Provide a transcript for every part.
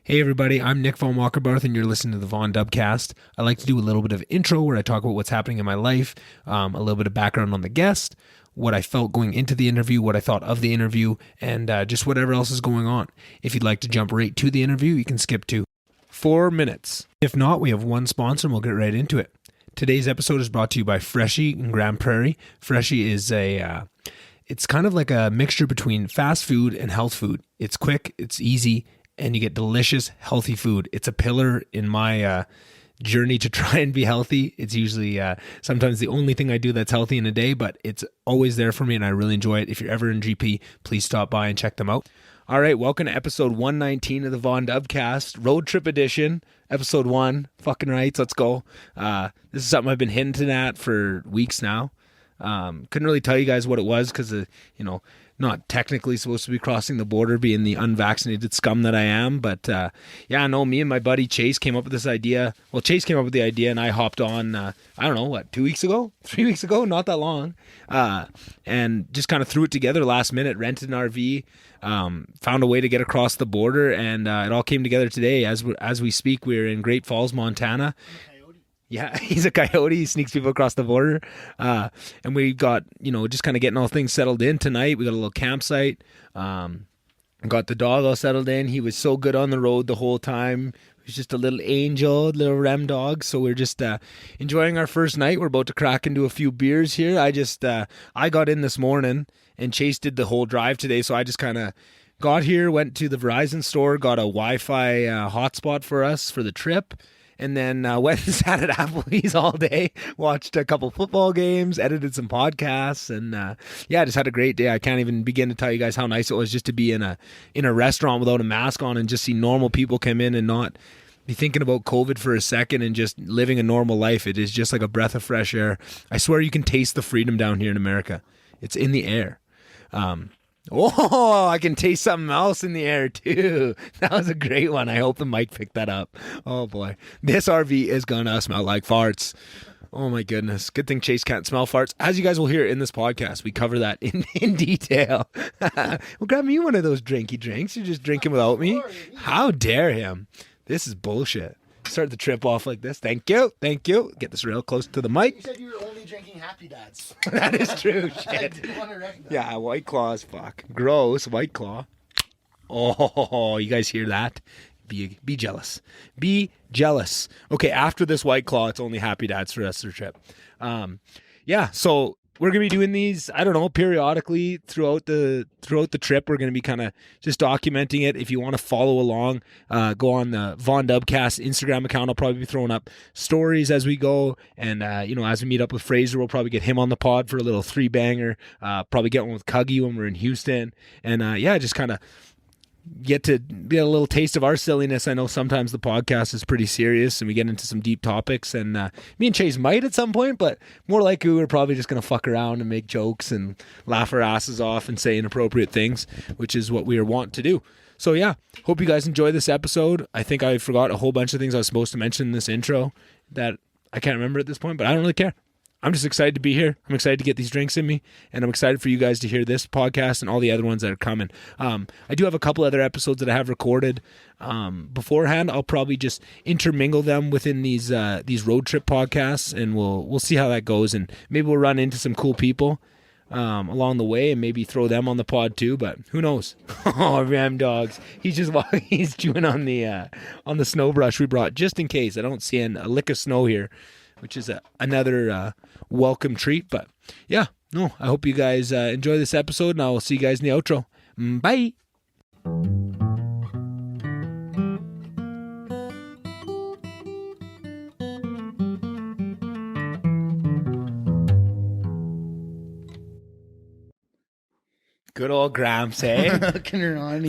Hey everybody, I'm Nick Von Walkerbarth and you're listening to the Von Dubcast. I like to do a little bit of intro where I talk about what's happening in my life, a little bit of background on the guest, what I felt going into the interview, what I thought of the interview, and just whatever else is going on. If you'd like to jump right to the interview, you can skip to 4 minutes. If not, we have one sponsor and we'll get right into it. Today's episode is brought to you by Freshie in Grand Prairie. Freshie is it's kind of like a mixture between fast food and health food. It's quick, it's easy, and you get delicious, healthy food. It's a pillar in my journey to try and be healthy. It's usually sometimes the only thing I do that's healthy in a day, but it's always there for me and I really enjoy it. If you're ever in GP, please stop by and check them out. All right, welcome to episode 119 of the Von Dubcast, Road Trip Edition, episode 1, fucking rights, let's go. This is something I've been hinting at for weeks now. Couldn't really tell you guys what it was because, not technically supposed to be crossing the border, being the unvaccinated scum that I am. But me and my buddy Chase came up with this idea. Well, Chase came up with the idea and I hopped on, 2 weeks ago? 3 weeks ago? Not that long. And just kind of threw it together last minute, rented an RV, found a way to get across the border, and it all came together today. As we speak, we're in Great Falls, Montana. Yeah, he's a coyote. He sneaks people across the border. And we got, just kind of getting all things settled in tonight. We got a little campsite. Got the dog all settled in. He was so good on the road the whole time. He was just a little angel, little rem dog. So we're just enjoying our first night. We're about to crack into a few beers here. I got in this morning and Chase did the whole drive today. So I just kind of got here, went to the Verizon store, got a Wi-Fi hotspot for us for the trip. And then went and sat at Applebee's all day, watched a couple football games, edited some podcasts, and just had a great day. I can't even begin to tell you guys how nice it was just to be in a restaurant without a mask on and just see normal people come in and not be thinking about COVID for a second and just living a normal life. It is just like a breath of fresh air. I swear you can taste the freedom down here in America. It's in the air. I can taste something else in the air too. That was a great one. I hope the mic picked that up. Oh boy. This RV is gonna smell like farts. Oh my goodness. Good thing Chase can't smell farts. As you guys will hear in this podcast, we cover that in detail. Well, grab me one of those drinky drinks. You're just drinking without me. How dare him? This is bullshit. Start the trip off like this. Thank you. Get this real close to the mic. You said you were only drinking Happy Dads. That is true. Shit. I didn't want to recognize. Yeah, White Claws. Fuck. Gross. White Claw. Oh, you guys hear that? Be jealous. Be jealous. Okay, after this White Claw, it's only Happy Dads for the rest of the trip. So we're going to be doing these, periodically throughout the trip. We're going to be kind of just documenting it. If you want to follow along, go on the Von Dubcast Instagram account. I'll probably be throwing up stories as we go. And, as we meet up with Fraser, we'll probably get him on the pod for a little 3-banger. Probably get one with Cuggy when we're in Houston. And, just kind of get to get a little taste of our silliness. I know sometimes the podcast is pretty serious and we get into some deep topics, and me and Chase might at some point, but more likely we're probably just going to fuck around and make jokes and laugh our asses off and say inappropriate things, which is what we are wont to do. So hope you guys enjoy this episode. I think I forgot a whole bunch of things I was supposed to mention in this intro that I can't remember at this point, but I don't really care. I'm just excited to be here. I'm excited to get these drinks in me, and I'm excited for you guys to hear this podcast and all the other ones that are coming. I do have a couple other episodes that I have recorded beforehand. I'll probably just intermingle them within these road trip podcasts, and we'll see how that goes, and maybe we'll run into some cool people along the way, and maybe throw them on the pod too. But who knows? Oh, Ram Dogs! He's chewing on the snow brush we brought just in case. I don't see a lick of snow here, which is another welcome treat. But I hope you guys enjoy this episode, and I will see you guys in the outro. Bye. Good old Gramps, hey?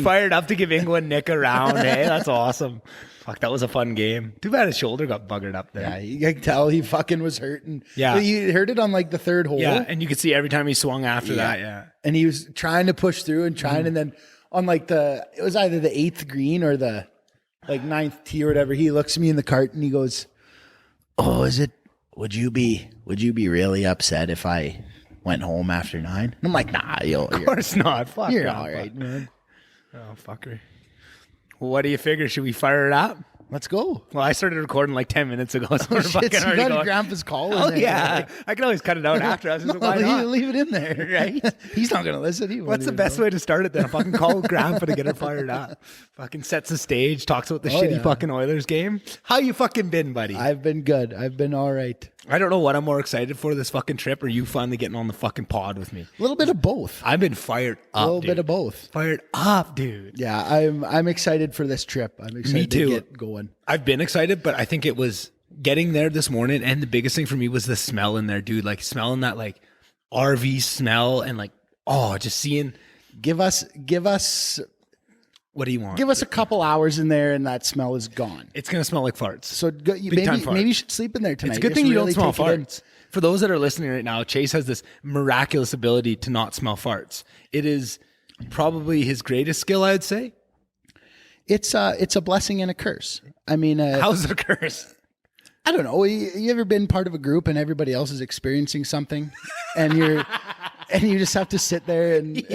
Fired up to give England Nick a round, hey? That's awesome. Fuck, that was a fun game. Too bad his shoulder got buggered up there. Yeah, you can tell he fucking was hurting. Yeah. But you heard it on like the third hole. Yeah, and you could see every time he swung after that, yeah. And he was trying to push through and and then on like it was either the 8th green or the like 9th tee or whatever, he looks at me in the cart and he goes, "Oh, would you be really upset if I went home after 9?" And I'm like, "Nah, of course not. Fuck you're off, all right, man." Oh, fucker. What do you figure? Should we fire it up? Let's go. Well, I started recording like 10 minutes ago. So we're Shit, fucking so you already got going. Grandpa's call in Oh, there. yeah. I can always cut it out after. I was just like, why not? Leave it in there. Right? He's not going to listen. He won't What's the even best know. way to start it then? Fucking call Grandpa to get her fired up. Fucking sets the stage, talks about the shitty yeah. fucking Oilers game. How you fucking been, buddy? I've been good. I've been all right. I don't know what I'm more excited for, this fucking trip or you finally getting on the fucking pod with me. A little bit of both. I've been fired up, A little dude. bit of both. Fired up, dude. Yeah, I'm excited for this trip. I'm excited too. to get going. I've been excited, but I think it was getting there this morning, and the biggest thing for me was the smell in there, dude. Like smelling that like RV smell and like, just seeing. Give us What do you want? a couple hours in there, and that smell is gone. It's gonna smell like farts. So Big time farts. maybe you should sleep in there tonight. It's a good Just thing you don't really smell take it in. farts. For those that are listening right now, Chase has this miraculous ability to not smell farts. It is probably his greatest skill, I'd say. It's a blessing and a curse. I mean, How's it a curse? I don't know. You ever been part of a group and everybody else is experiencing something, and you just have to sit there and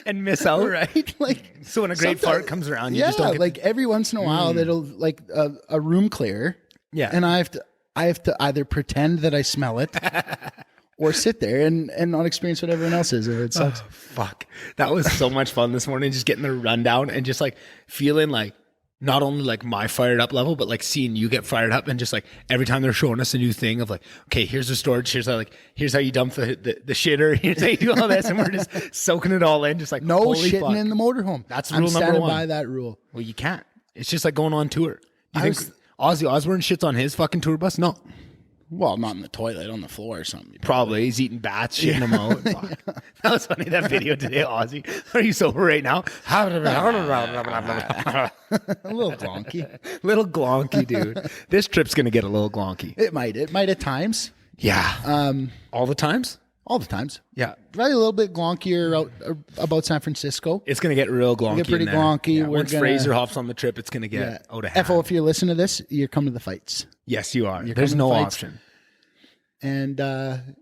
and miss out. right? Like So when a great sometimes- fart comes around, you just don't get like every once in a while, that'll like a room clear. Yeah. and I have to either pretend that I smell it or sit there and not experience what everyone else is. It sucks. Fuck. That was so much fun this morning, just getting the rundown and just like feeling like not only like my fired up level, but like seeing you get fired up and just like every time they're showing us a new thing of like, okay, here's the storage, here's how you dump the shitter, here's how you do all this, and we're just soaking it all in, just like No holy shitting fuck. in the motorhome. That's I'm rule number standing one. by that rule. Well, you can't. It's just like going on tour. Do you I think Ozzy Osbourne shits on his fucking tour bus? No. Well, not in the toilet, on the floor or something. Probably. He's eating bats, shitting them out. Fuck. That was funny, that video today, Ozzy. Are you sober right now? A little glonky. Little glonky, dude. This trip's going to get a little glonky. It might at times. Yeah. All the times? All the times. Yeah. Probably a little bit glonkier out about San Francisco. It's going to get real glonky. Get pretty in there. glonky. Yeah, We're once gonna- Fraser hops on the trip, it's going to get out of hand. FO, if you're listening to this, you're coming to the fights. Yes, you are. You're There's coming no to fights. option. And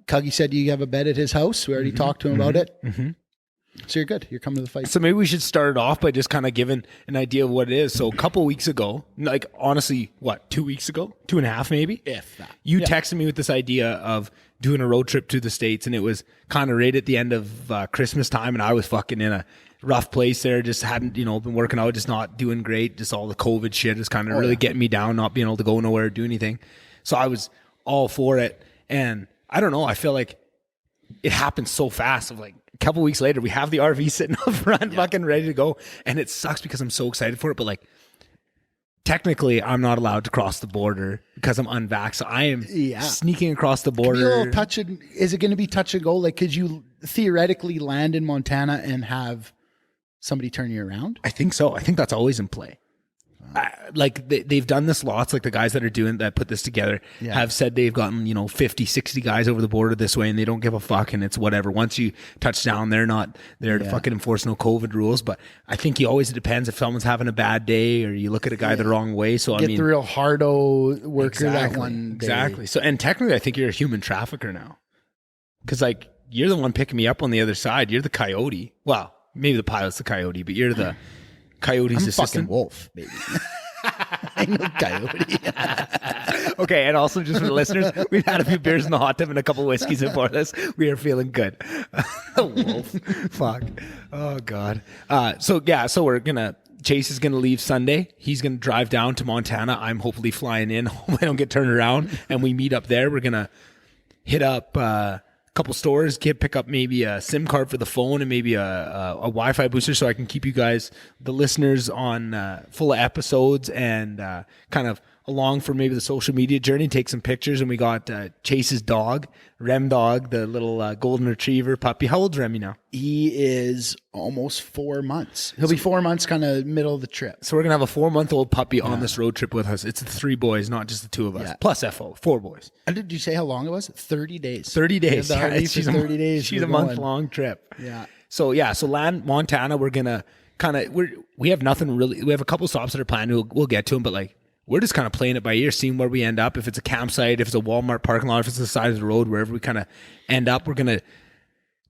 Cuggy said you have a bed at his house. We already talked to him about it. So you're good. You're coming to the fight. So maybe we should start it off by just kind of giving an idea of what it is. So a couple weeks ago, like honestly, 2 weeks ago? 2.5 maybe? If that. You texted me with this idea of doing a road trip to the States, and it was kind of right at the end of Christmas time, and I was fucking in a rough place there, just hadn't, been working out, just not doing great, just all the COVID shit is kind of really getting me down, not being able to go nowhere or do anything. So I was all for it, and I don't know, I feel like it happened so fast. Of like a couple weeks later, we have the RV sitting up front, fucking ready to go, and it sucks because I'm so excited for it, but like, technically, I'm not allowed to cross the border because I'm unvaxxed. So I am sneaking across the border. Is it going to be touch and go? Like, could you theoretically land in Montana and have somebody turn you around? I think so. I think that's always in play. Like they've done this lots. Like the guys that put this together have said they've gotten 50, 60 guys over the border this way, and they don't give a fuck, and it's whatever. Once you touch down, they're not there to fucking enforce no COVID rules. But I think it depends if someone's having a bad day or you look at a guy the wrong way. So Get the real hardo worker that one day. Exactly. So and technically, I think you're a human trafficker now, because like you're the one picking me up on the other side. You're the coyote. Well, maybe the pilot's the coyote, but you're the coyote's assistant. Fucking wolf, baby. I know coyote. Okay, and also just for the listeners, we've had a few beers in the hot tub and a couple whiskeys before this. We are feeling good. Wolf. Fuck. Oh, God. So Chase is going to leave Sunday. He's going to drive down to Montana. I'm hopefully flying in. Hope I don't get turned around. And we meet up there. We're going to hit up a couple stores, pick up maybe a SIM card for the phone and maybe a Wi-Fi booster so I can keep you guys, the listeners, on full of episodes and kind of along for maybe the social media journey, take some pictures. And we got Chase's dog, Rem Dog, the little golden retriever puppy. How old's Remy now? He is almost 4 months. He'll be 4 months, kind of middle of the trip. So we're going to have a 4-month-old puppy on this road trip with us. It's the 3 boys, not just the 2 of us. Yeah. Plus FO, 4 boys. And did you say how long it was? 30 days. 30 days. Yeah, the RV she's for 30 days. She's we're a going. month-long trip. Yeah. So land Montana. We're going to kind of, we have nothing really. We have a couple stops that are planned. We'll get to them, but like, we're just kind of playing it by ear, seeing where we end up. If it's a campsite, if it's a Walmart parking lot, if it's the side of the road, wherever we kind of end up, we're going to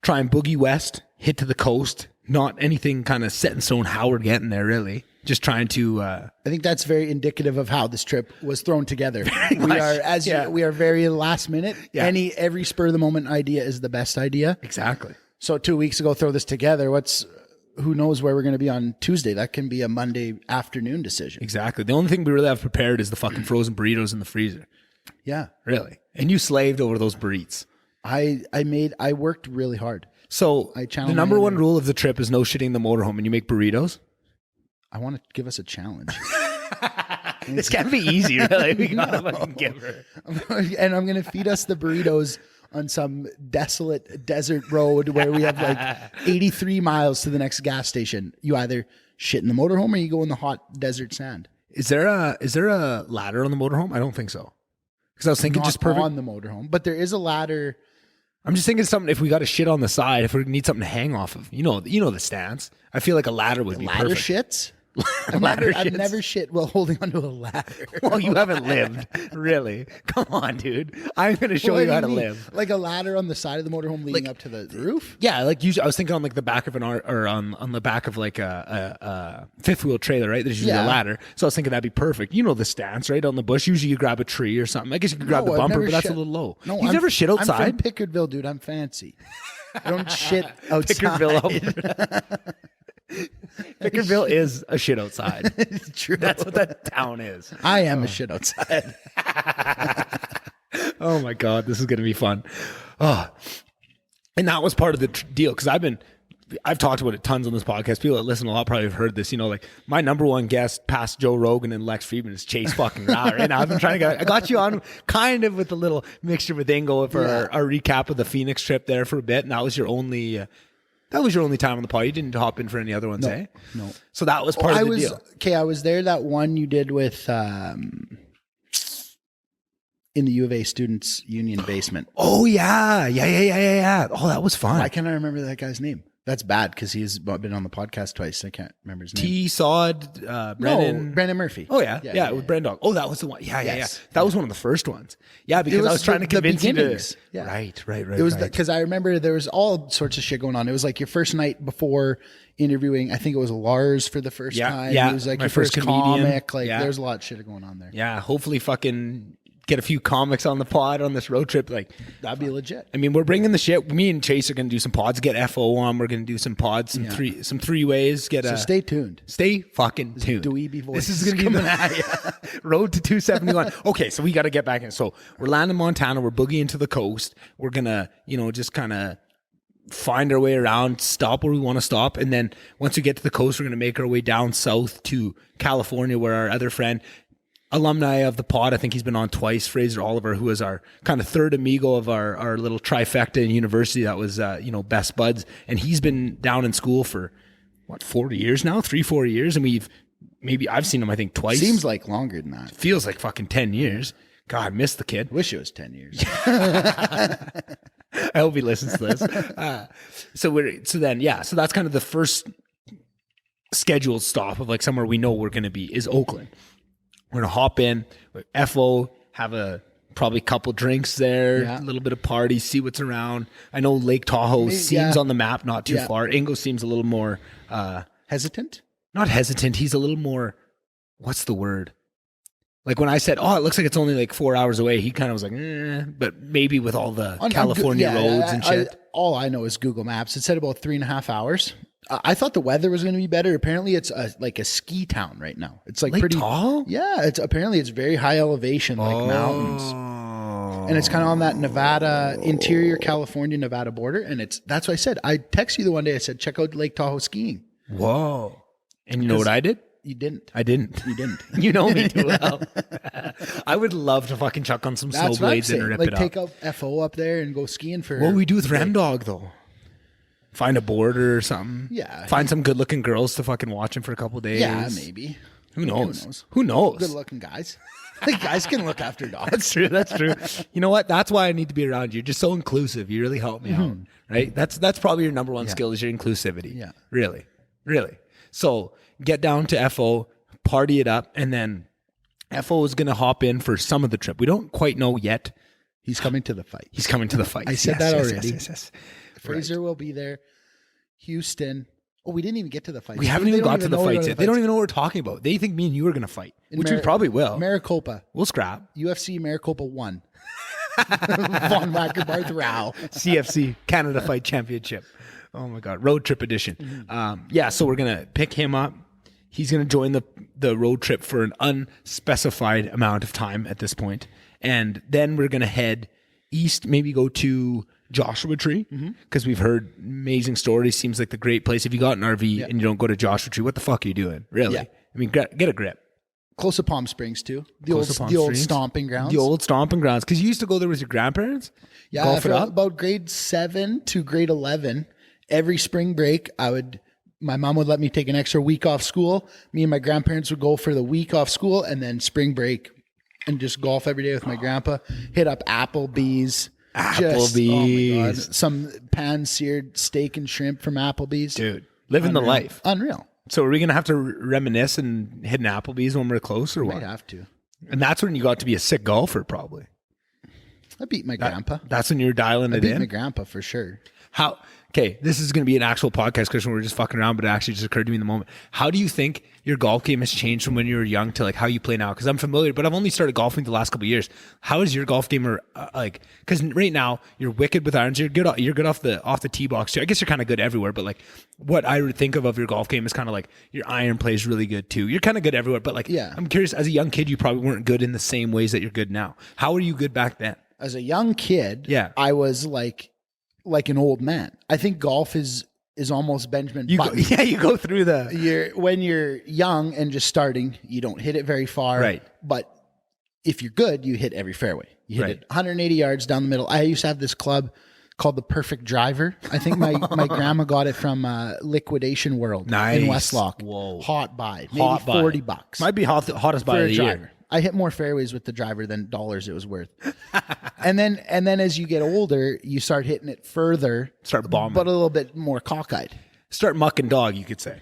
try and boogie west, hit to the coast. Not anything kind of set in stone how we're getting there, really. Just trying to. I think that's very indicative of how this trip was thrown together. We are very last minute. Yeah. Every spur of the moment idea is the best idea. Exactly. So 2 weeks ago, throw this together. Who knows where we're going to be on Tuesday? That can be a Monday afternoon decision. Exactly. The only thing we really have prepared is the fucking frozen burritos in the freezer. Yeah, Really. And you slaved over those burritos. I worked really hard. So I the challenged number my one inner- rule of the trip is no shitting in the motorhome, and you make burritos. I want to give us a challenge. This can't be easy, really. We gotta fucking give her. And I'm going to feed us the burritos on some desolate desert road where we have like 83 miles to the next gas station. You either shit in the motorhome or you go in the hot desert sand. Is there a ladder on the motorhome? I don't think so. Because I was thinking Not just perfect. on the motorhome, but there is a ladder. I'm just thinking something. If we got a shit on the side, if we need something to hang off of, you know the stance. I feel like a ladder would be Ladder perfect. shits? Ladder I've shits. never shit while holding onto a ladder. Well, you haven't lived, really. Come on, dude. I'm gonna show What you do how to mean? live. Like a ladder on the side of the motorhome leading up to the roof? Yeah, like usually I was thinking on like the back of an or on the back of like a fifth wheel trailer, right? There's usually a Yeah. ladder. So I was thinking that'd be perfect. You know the stance, right? On the bush. Usually you grab a tree or something. I guess you could grab No, the I've bumper, never but that's shit- a little low. No, You've never shit I'm from outside? Pickardville, dude. I'm fancy. I don't shit outside. Pickerville. Pickerville is a shit outside. It's true. That's what that town is. I am a shit outside. Oh my God, this is going to be fun. Oh. And that was part of the deal because I've talked about it tons on this podcast. People that listen a lot probably have heard this. You know, like my number one guest past Joe Rogan and Lex Friedman is Chase fucking Rao. Right now, I've been trying to I got you on kind of with a little mixture with Ingo for our recap of the Phoenix trip there for a bit, and that was your only. That was your only time on the pod. You didn't hop in for any other ones, eh? No. So that was part of the deal. Okay, I was there that one you did with in the U.S.A. Students Union basement. Oh yeah. Oh, that was fun. Why can't I remember that guy's name? That's bad because he's been on the podcast twice. I can't remember his name. T. Sod, Brennan. No, Brandon Murphy. Oh yeah, with Brendog. Oh, that was the one. Yeah. That was one of the first ones. Yeah, because was I was trying to the convince you to. beginnings. Yeah. Right. It was because I remember there was all sorts of shit going on. It was like your first night before interviewing. I think it was Lars for the first time. Yeah. It was like My your first comedian. comic. Like Yeah. there's a lot of shit going on there. Yeah, hopefully fucking get a few comics on the pod on this road trip. Like, That'd be legit. I mean, we're bringing the shit. Me and Chase are going to do some pods. Get FO on. We're going to do some pods. Some three ways. So stay tuned. Stay fucking tuned. dweeby voice This is going to be the road to 271. Okay, so we got to get back in. So we're landing in Montana. We're boogieing to the coast. We're going to, just kind of find our way around, stop where we want to stop. And then once we get to the coast, we're going to make our way down south to California where our other friend, alumni of the pod, I think he's been on twice, Fraser Oliver, who is our kind of third amigo of our little trifecta in university that was, best buds. And he's been down in school for, 4 years now? 3-4 years. And I've seen him, I think, twice. Seems like longer than that. Feels like fucking 10 years. God, I missed the kid. Wish it was 10 years. I hope he listens to this. So that's kind of the first scheduled stop of like somewhere we know we're going to be is Oakland. We're going to hop in, FO, have a probably couple drinks there, a little bit of party, see what's around. I know Lake Tahoe seems on the map not too far. Ingo seems a little more Hesitant? not hesitant. He's a little more, what's the word? Like when I said, oh, it looks like it's only like 4 hours away, he kind of was like, but maybe with all the California roads and shit. All I know is Google Maps. It said about 3.5 hours. I thought the weather was going to be better. Apparently, it's like a ski town right now. It's like Lake pretty Tahoe? Yeah, it's very high elevation, like mountains, and it's kind of on that interior California Nevada border. And that's what I said. I texted you the one day. I said, check out Lake Tahoe skiing. Whoa! And you know what I did? You didn't. I didn't. You didn't. You know me too well. I would love to fucking chuck on some That's what I'm snowblades saying. and rip Like it up. take up FO up there and go skiing for. What would we do with Remdog though? Find a border or something. Yeah. Find some good looking girls to fucking watch him for a couple days. Yeah, maybe. Who knows? Who knows? Good looking guys. Like guys can look after dogs. That's true. You know what? That's why I need to be around you. You're just so inclusive. You really help me out. Right? That's probably your number one skill is your inclusivity. Yeah. Really. So get down to FO, party it up, and then FO is going to hop in for some of the trip. We don't quite know yet. He's coming to the fight. He's coming to the fight. I said that already. Yes. Fraser will be there. Houston. Oh, we didn't even get to the fight. We haven't even got to the fights yet. They don't even know what we're talking about. They think me and you are going to fight, which we probably will. Maricopa. We'll scrap. UFC Maricopa 1. Von Wackerbarth Rao. CFC, Canada Fight Championship. Oh my God. Road trip edition. Yeah, so we're going to pick him up. He's going to join the road trip for an unspecified amount of time at this point. And then we're going to head east, maybe go to Joshua Tree, because we've heard amazing stories. Seems like the great place. If you got an RV and you don't go to Joshua Tree, what the fuck are you doing? Really? Yeah. I mean, get a grip. Close to Palm Springs, too. The old stomping grounds. The old stomping grounds. Because you used to go there with your grandparents? Yeah, golf it up? About grade 7 to grade 11, every spring break, my mom would let me take an extra week off school. Me and my grandparents would go for the week off school and then spring break and just golf every day with my grandpa. Hit up Applebee's. Oh my God, some pan-seared steak and shrimp from Applebee's. Dude, living the life. Unreal. So are we going to have to reminisce and hit an Applebee's when we're close or what? Might have to. And that's when you got to be a sick golfer, probably. I beat my grandpa. That's when you were dialing it in? I beat my grandpa for sure. Okay, this is going to be an actual podcast, Christian. We're just fucking around, but it actually just occurred to me in the moment. How do you think your golf game has changed from when you were young to like how you play now? Because I'm familiar, but I've only started golfing the last couple of years. How is your golf game because right now you're wicked with irons. You're good off the tee box too. I guess you're kind of good everywhere, but like what I would think of your golf game is kind of like your iron play is really good too. You're kind of good everywhere, but like I'm curious, as a young kid, you probably weren't good in the same ways that you're good now. How were you good back then? As a young kid, I was like an old man. I think golf is almost Benjamin Button. You go through when you're young and just starting, you don't hit it very far. Right. But if you're good, you hit every fairway. You hit it 180 yards down the middle. I used to have this club called the Perfect Driver. I think my grandma got it from Liquidation World in Westlock. Whoa. Hot buy. Maybe $40. Might be hottest buy of the year. I hit more fairways with the driver than dollars it was worth. and then as you get older, you start hitting it further. Start bombing. But a little bit more cockeyed. Start muck and dog, you could say.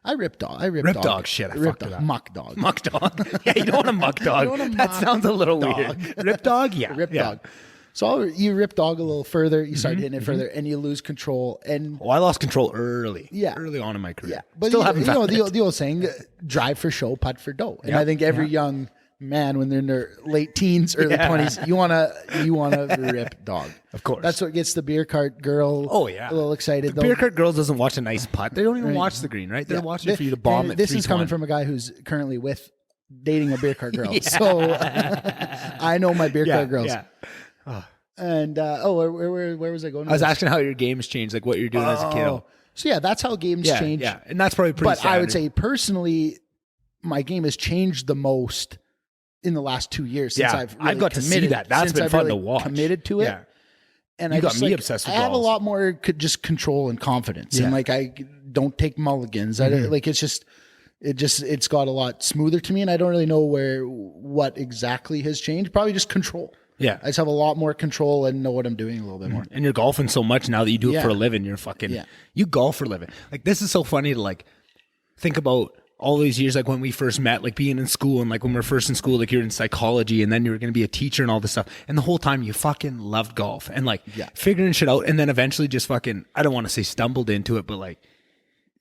I ripped dog. Rip dog. Shit, I fucked it up. Muck dog. Muck dog. Yeah, you don't want a muck dog. That sounds a little weird. Rip dog? Yeah. Rip dog. So you rip dog a little further, you start hitting it further, and you lose control. And I lost control early. Yeah. Early on in my career. Yeah. But still haven't found the old saying, drive for show, putt for dough. And I think every young man, when they're in their late teens, early 20s, you wanna rip dog. Of course. That's what gets the beer cart girl a little excited. The beer cart girl doesn't watch a nice putt. They don't even watch the green, right? They're watching it for you to bomb it. This is coming from a guy who's currently dating a beer cart girl. So I know my beer cart girls. Yeah. Oh. And where was I going? I was asking how your game's changed, like what you're doing as a kid. So that's how games change. Yeah, and that's probably pretty But standard. I would say personally, my game has changed the most in the last 2 years since I've really got to see that. That's been fun to watch. Committed to it. Yeah. And you got me obsessed with I have a lot more just control and confidence. And like I don't take mulligans. It's got a lot smoother to me, and I don't really know what exactly has changed. Probably just control. Yeah. I just have a lot more control and know what I'm doing a little bit more. And you're golfing so much now that you do it for a living. You're fucking you golf for a living. Like this is so funny to like think about all these years, like when we first met, like being in school, and like when we were first in school, like you're in psychology, and then you were going to be a teacher and all this stuff. And the whole time you fucking loved golf and like figuring shit out. And then eventually just fucking, I don't want to say stumbled into it, but like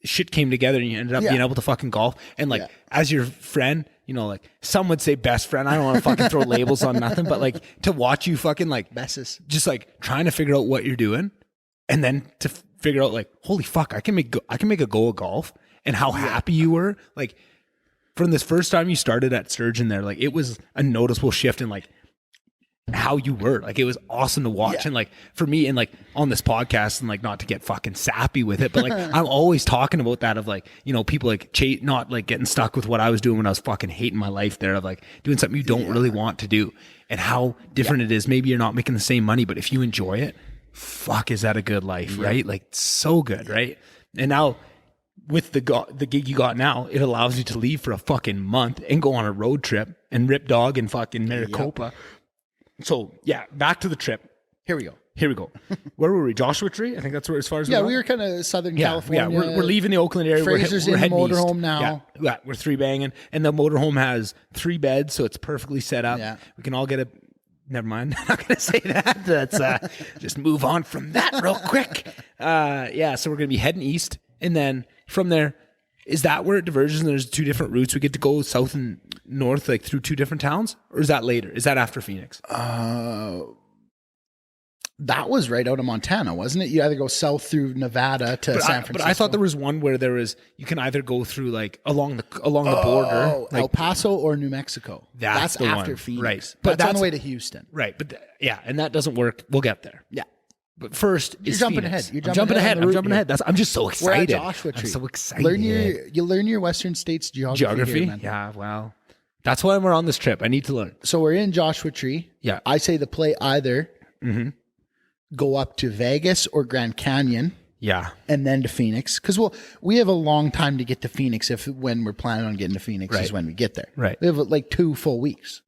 shit came together and you ended up being able to fucking golf. And like as your friend, you know, like some would say best friend. I don't want to fucking throw labels on nothing, but like to watch you fucking like just like trying to figure out what you're doing, and then to figure out like, holy fuck, I can make a go of golf. And how happy you were, like from this first time you started at Sturgeon there, like it was a noticeable shift in like how you were. Like it was awesome to watch. And like for me, and like on this podcast, and like not to get fucking sappy with it, but like I'm always talking about that of like, you know, people like not like getting stuck with what I was doing when I was fucking hating my life there, of like doing something you don't really want to do, and how different it is. Maybe you're not making the same money, but if you enjoy it, fuck, is that a good life, right? Like so good, right? And now with the gig you got now, it allows you to leave for a fucking month and go on a road trip and rip dog in fucking Maricopa. So yeah, back to the trip. Here we go. Where were we? Joshua Tree? I think that's where, as far as we were kind of Southern California. Yeah, we're leaving the Oakland area. Fraser's we're in the heading motorhome east. now. Yeah, we're 3-banging, and the motorhome has 3 beds, so it's perfectly set up. Yeah. We can all get a Never mind. I'm not going to say that. Let's just move on from that real quick. Yeah, so we're going to be heading east. And then from there, is that where it diverges and there's 2 different routes? We get to go south and north, like through 2 different towns? Or is that later? Is that after Phoenix? That was right out of Montana, wasn't it? You either go south through Nevada to San Francisco. But I thought there was one where you can either go through like along the border. Like, El Paso or New Mexico. That's the after one. Phoenix. Right. But that's on the way to Houston. Right. But and that doesn't work. We'll get there. Yeah. But first, You're jumping ahead. I'm jumping ahead. I'm just so excited. We're at Joshua Tree. I'm so excited. You learn your Western States geography. Here, man. Yeah, well, that's why we're on this trip. I need to learn. So we're in Joshua Tree. Yeah. I say the play either go up to Vegas or Grand Canyon. Yeah. And then to Phoenix. Because we have a long time to get to Phoenix when we're planning on getting to Phoenix is when we get there. Right. We have like 2 full weeks.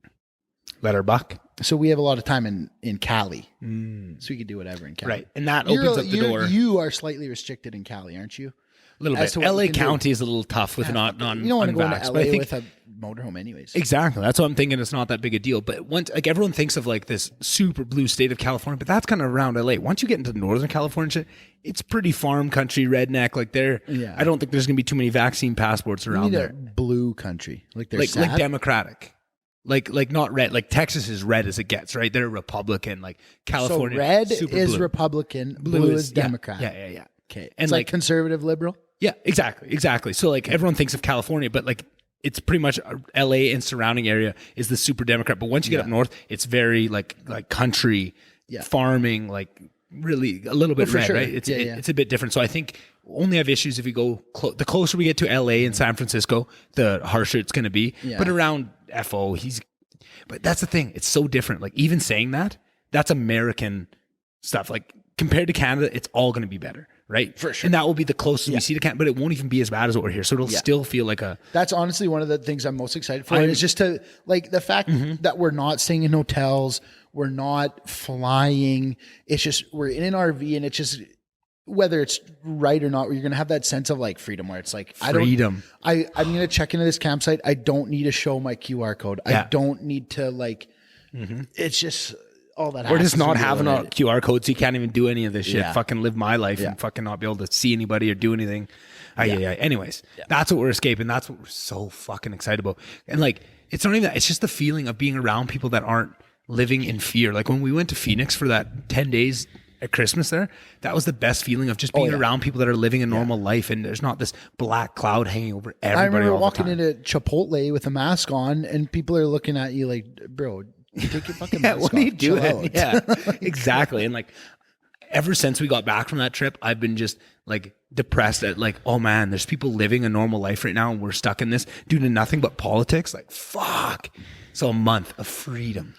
Let her buck. So we have a lot of time in Cali. So we can do whatever in Cali. Right. And that opens up the door. You are slightly restricted in Cali, aren't you? A little bit. LA County is a little tough with not you don't want to go into LA I think, with a motorhome anyways. Exactly. That's what I'm thinking. It's not that big a deal. But once, like, everyone thinks of like this super blue state of California, but that's kind of around LA. Once you get into Northern California, it's pretty farm country, redneck. Like I don't think there's going to be too many vaccine passports around there. Blue country. Like they're like Democratic. Like not red. Like Texas is red as it gets, right? They're Republican. Like California. So red super is blue. Republican. Blue is Democrat. Yeah. Okay. And it's like conservative liberal. Yeah, exactly. So like everyone thinks of California, but like it's pretty much LA and surrounding area is the super Democrat. But once you get up north, it's very like country, farming, like really a little bit red, right? It's a bit different. So I think only have issues if we go the closer we get to LA and San Francisco, the harsher it's going to be. Yeah. But around FO, but that's the thing. It's so different. Like even saying that's American stuff. Like compared to Canada, it's all going to be better. Right? For sure. And that will be the closest we see to Canada, but it won't even be as bad as what we're here. So it'll still feel like That's honestly one of the things I'm most excited for is just to like the fact that we're not staying in hotels, we're not flying. It's just, we're in an RV and it's just, whether it's right or not, you're going to have that sense of like freedom where it's like, freedom. I'm going to check into this campsite. I don't need to show my QR code. I don't need to like, it's just, all that we're just not having a QR code, so you can't even do any of this shit. Fucking live my life and fucking not be able to see anybody or do anything. Anyways, that's what we're escaping. That's what we're so fucking excited about. And like, it's not even that. It's just the feeling of being around people that aren't living in fear. Like when we went to Phoenix for that 10 days at Christmas there, that was the best feeling of just being around people that are living a normal life. And there's not this black cloud hanging over everybody. I remember all walking the time. into Chipotle with a mask on and people are looking at you like, bro, you take your fucking mask what off. are you doing? Yeah, exactly. And like, ever since we got back from that trip, I've been just like depressed at like, oh man, there's people living a normal life right now and we're stuck in this due to nothing but politics. Like, fuck. So a month of freedom,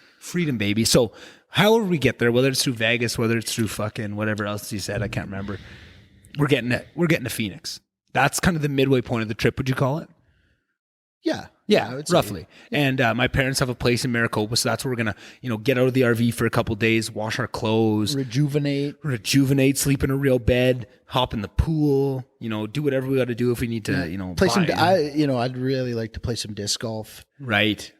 baby. So however we get there, whether it's through Vegas, whether it's through fucking whatever else you said, I can't remember. We're getting to Phoenix. That's kind of the midway point of the trip. Would you call it? Yeah, roughly. And my parents have a place in Maricopa, so that's where we're gonna, get out of the RV for a couple days, wash our clothes, rejuvenate, sleep in a real bed, hop in the pool, do whatever we got to do if we need to, play some. I'd really like to play some disc golf. Right.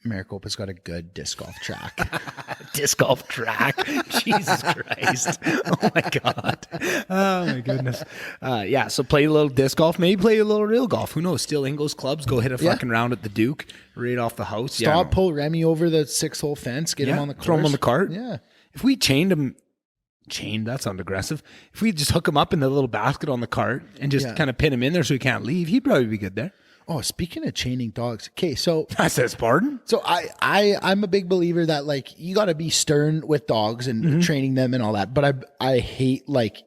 Maricopa's got a good disc golf track. Disc golf track. Jesus Christ. Oh my God. Oh my goodness. So play a little disc golf, maybe play a little real golf. Who knows? Steal Ingo's clubs, go hit a fucking round at the Duke, right off the house. Pull Remy over the 6-hole fence, get him on the course. Throw him on the cart. Yeah. If we chained him, that sounds aggressive. If we just hook him up in the little basket on the cart and just kind of pin him in there so he can't leave, he'd probably be good there. Oh, speaking of chaining dogs. Okay, so I says pardon. So I'm a big believer that like you got to be stern with dogs and training them and all that. But I hate like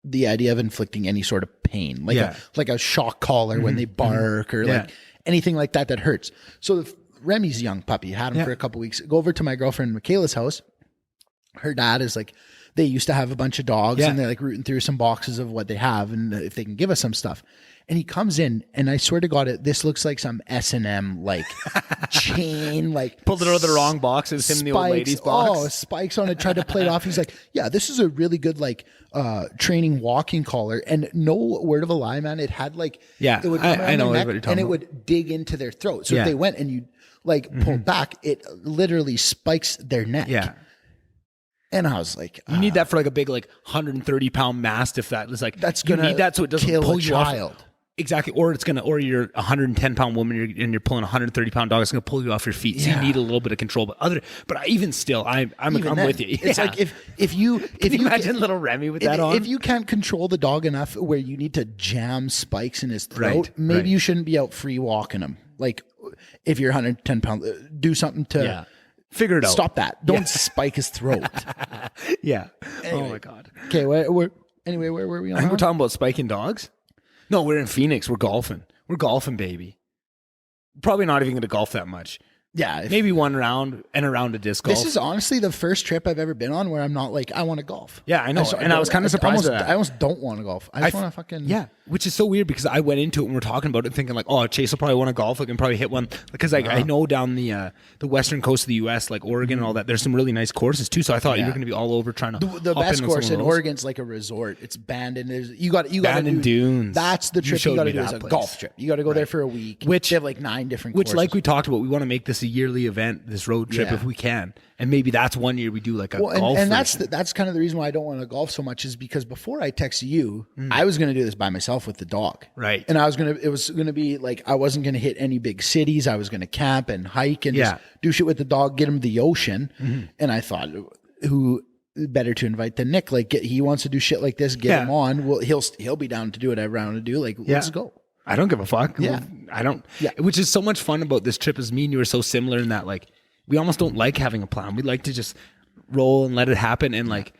the idea of inflicting any sort of pain, like a shock collar when they bark or like anything like that hurts. So Remy's a young puppy, had him for a couple weeks. Go over to my girlfriend Michaela's house. Her dad is like, they used to have a bunch of dogs and they're like rooting through some boxes of what they have and if they can give us some stuff. And he comes in, and I swear to God, this looks like some S&M like chain, like Pulled it out of the wrong box. It was him in the old ladies box. Oh, spikes on it. Tried to play it off. He's like, yeah, this is a really good like training walking collar. And no word of a lie, man. It had like, Yeah, it would come I around know their what neck, you're talking and it about. would dig into their throat. So Yeah. if they went and you like pulled back, it literally spikes their neck. Yeah. And I was like, You need that for like a big, like 130-pound mastiff that is like, that's you gonna need that so it doesn't kill pull a you off. child. Exactly. Or it's going to, or you're a 110-pound woman and you're pulling a 130-pound dog. It's going to pull you off your feet. So Yeah. you need a little bit of control. But even still, I'm Even then, with you. It's Yeah. like if you Can you imagine little Remy with that on? if you can't control the dog enough where you need to jam spikes in his throat, Right, maybe right. you shouldn't be out free walking him. Like if you're 110 pounds, do something to Yeah. Figure it out. stop that. Don't spike his throat. Yeah. Anyway. Oh my God. Okay, where were we on? We're talking about spiking dogs? No, we're in Phoenix. We're golfing. We're golfing, baby. Probably not even going to golf that much. Yeah, Maybe one round and a round of disc golf. this is honestly the first trip I've ever been on where I'm not like I want to golf. Yeah, I know. And I was kind of surprised at that. I almost don't want to golf. I just want to fucking Yeah, which is so weird because I went into it and we're talking about it thinking like, oh, Chase will probably want to golf. I can probably hit one because like I know down the western coast of the U.S., like Oregon and all that, there's some really nice courses too. So I thought you were going to be all over trying to The hop best in on course some in of those. Oregon's like a resort. It's banded. There's you got to Bandon Dunes. That's the You trip you showed got to me do is that a place. golf trip. You got to go there for a week. Which- they have like 9 different Which, courses. like we talked about, we want to make this a yearly event, this road trip, Yeah. if we can, and maybe that's one year we do like a golf. and that's version. that's kind of the reason why I don't want to golf so much is because before I texted you, I was going to do this by myself with the dog, Right. And it was going to be like I wasn't going to hit any big cities. I was going to camp and hike and Yeah. just do shit with the dog, get him to the ocean. And I thought, who better to invite than Nick? Like he wants to do shit like this, get him on. Well, he'll be down to do whatever I want to do. Like let's go. I don't give a fuck. Yeah. I don't. Yeah. Which is so much fun about this trip is me and you are so similar in that like we almost don't like having a plan. We like to just roll and let it happen. And like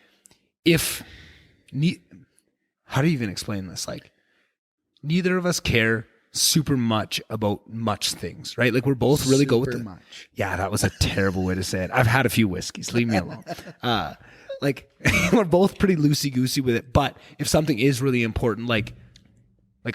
how do you even explain this? Like neither of us care super much about much things, right? Like we're both really go with Super the much. Yeah, that was a terrible way to say it. I've had a few whiskeys. Leave me alone. Like we're both pretty loosey goosey with it. But if something is really important, like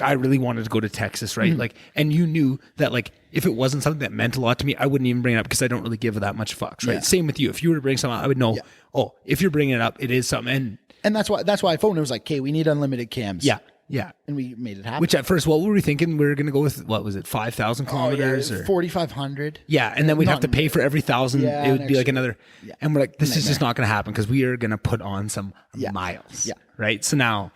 I really wanted to go to Texas, right? Like, and you knew that like if it wasn't something that meant a lot to me, I wouldn't even bring it up because I don't really give that much fucks, right? Yeah. Same with you. If you were to bring something up, I would know. Oh, if you're bringing it up, it is something. And that's why I phoned. It was like, okay, we need unlimited cams. Yeah. And we made it happen. Which at first, what were we thinking? We were going to go with what was it, 5,000 kilometers or 4,500. Yeah, and then we'd have to pay for every 1,000. Yeah, it would an be like extra- another. yeah. And we're like, this is just not going to happen because we are going to put on some miles. Yeah. Right. So now,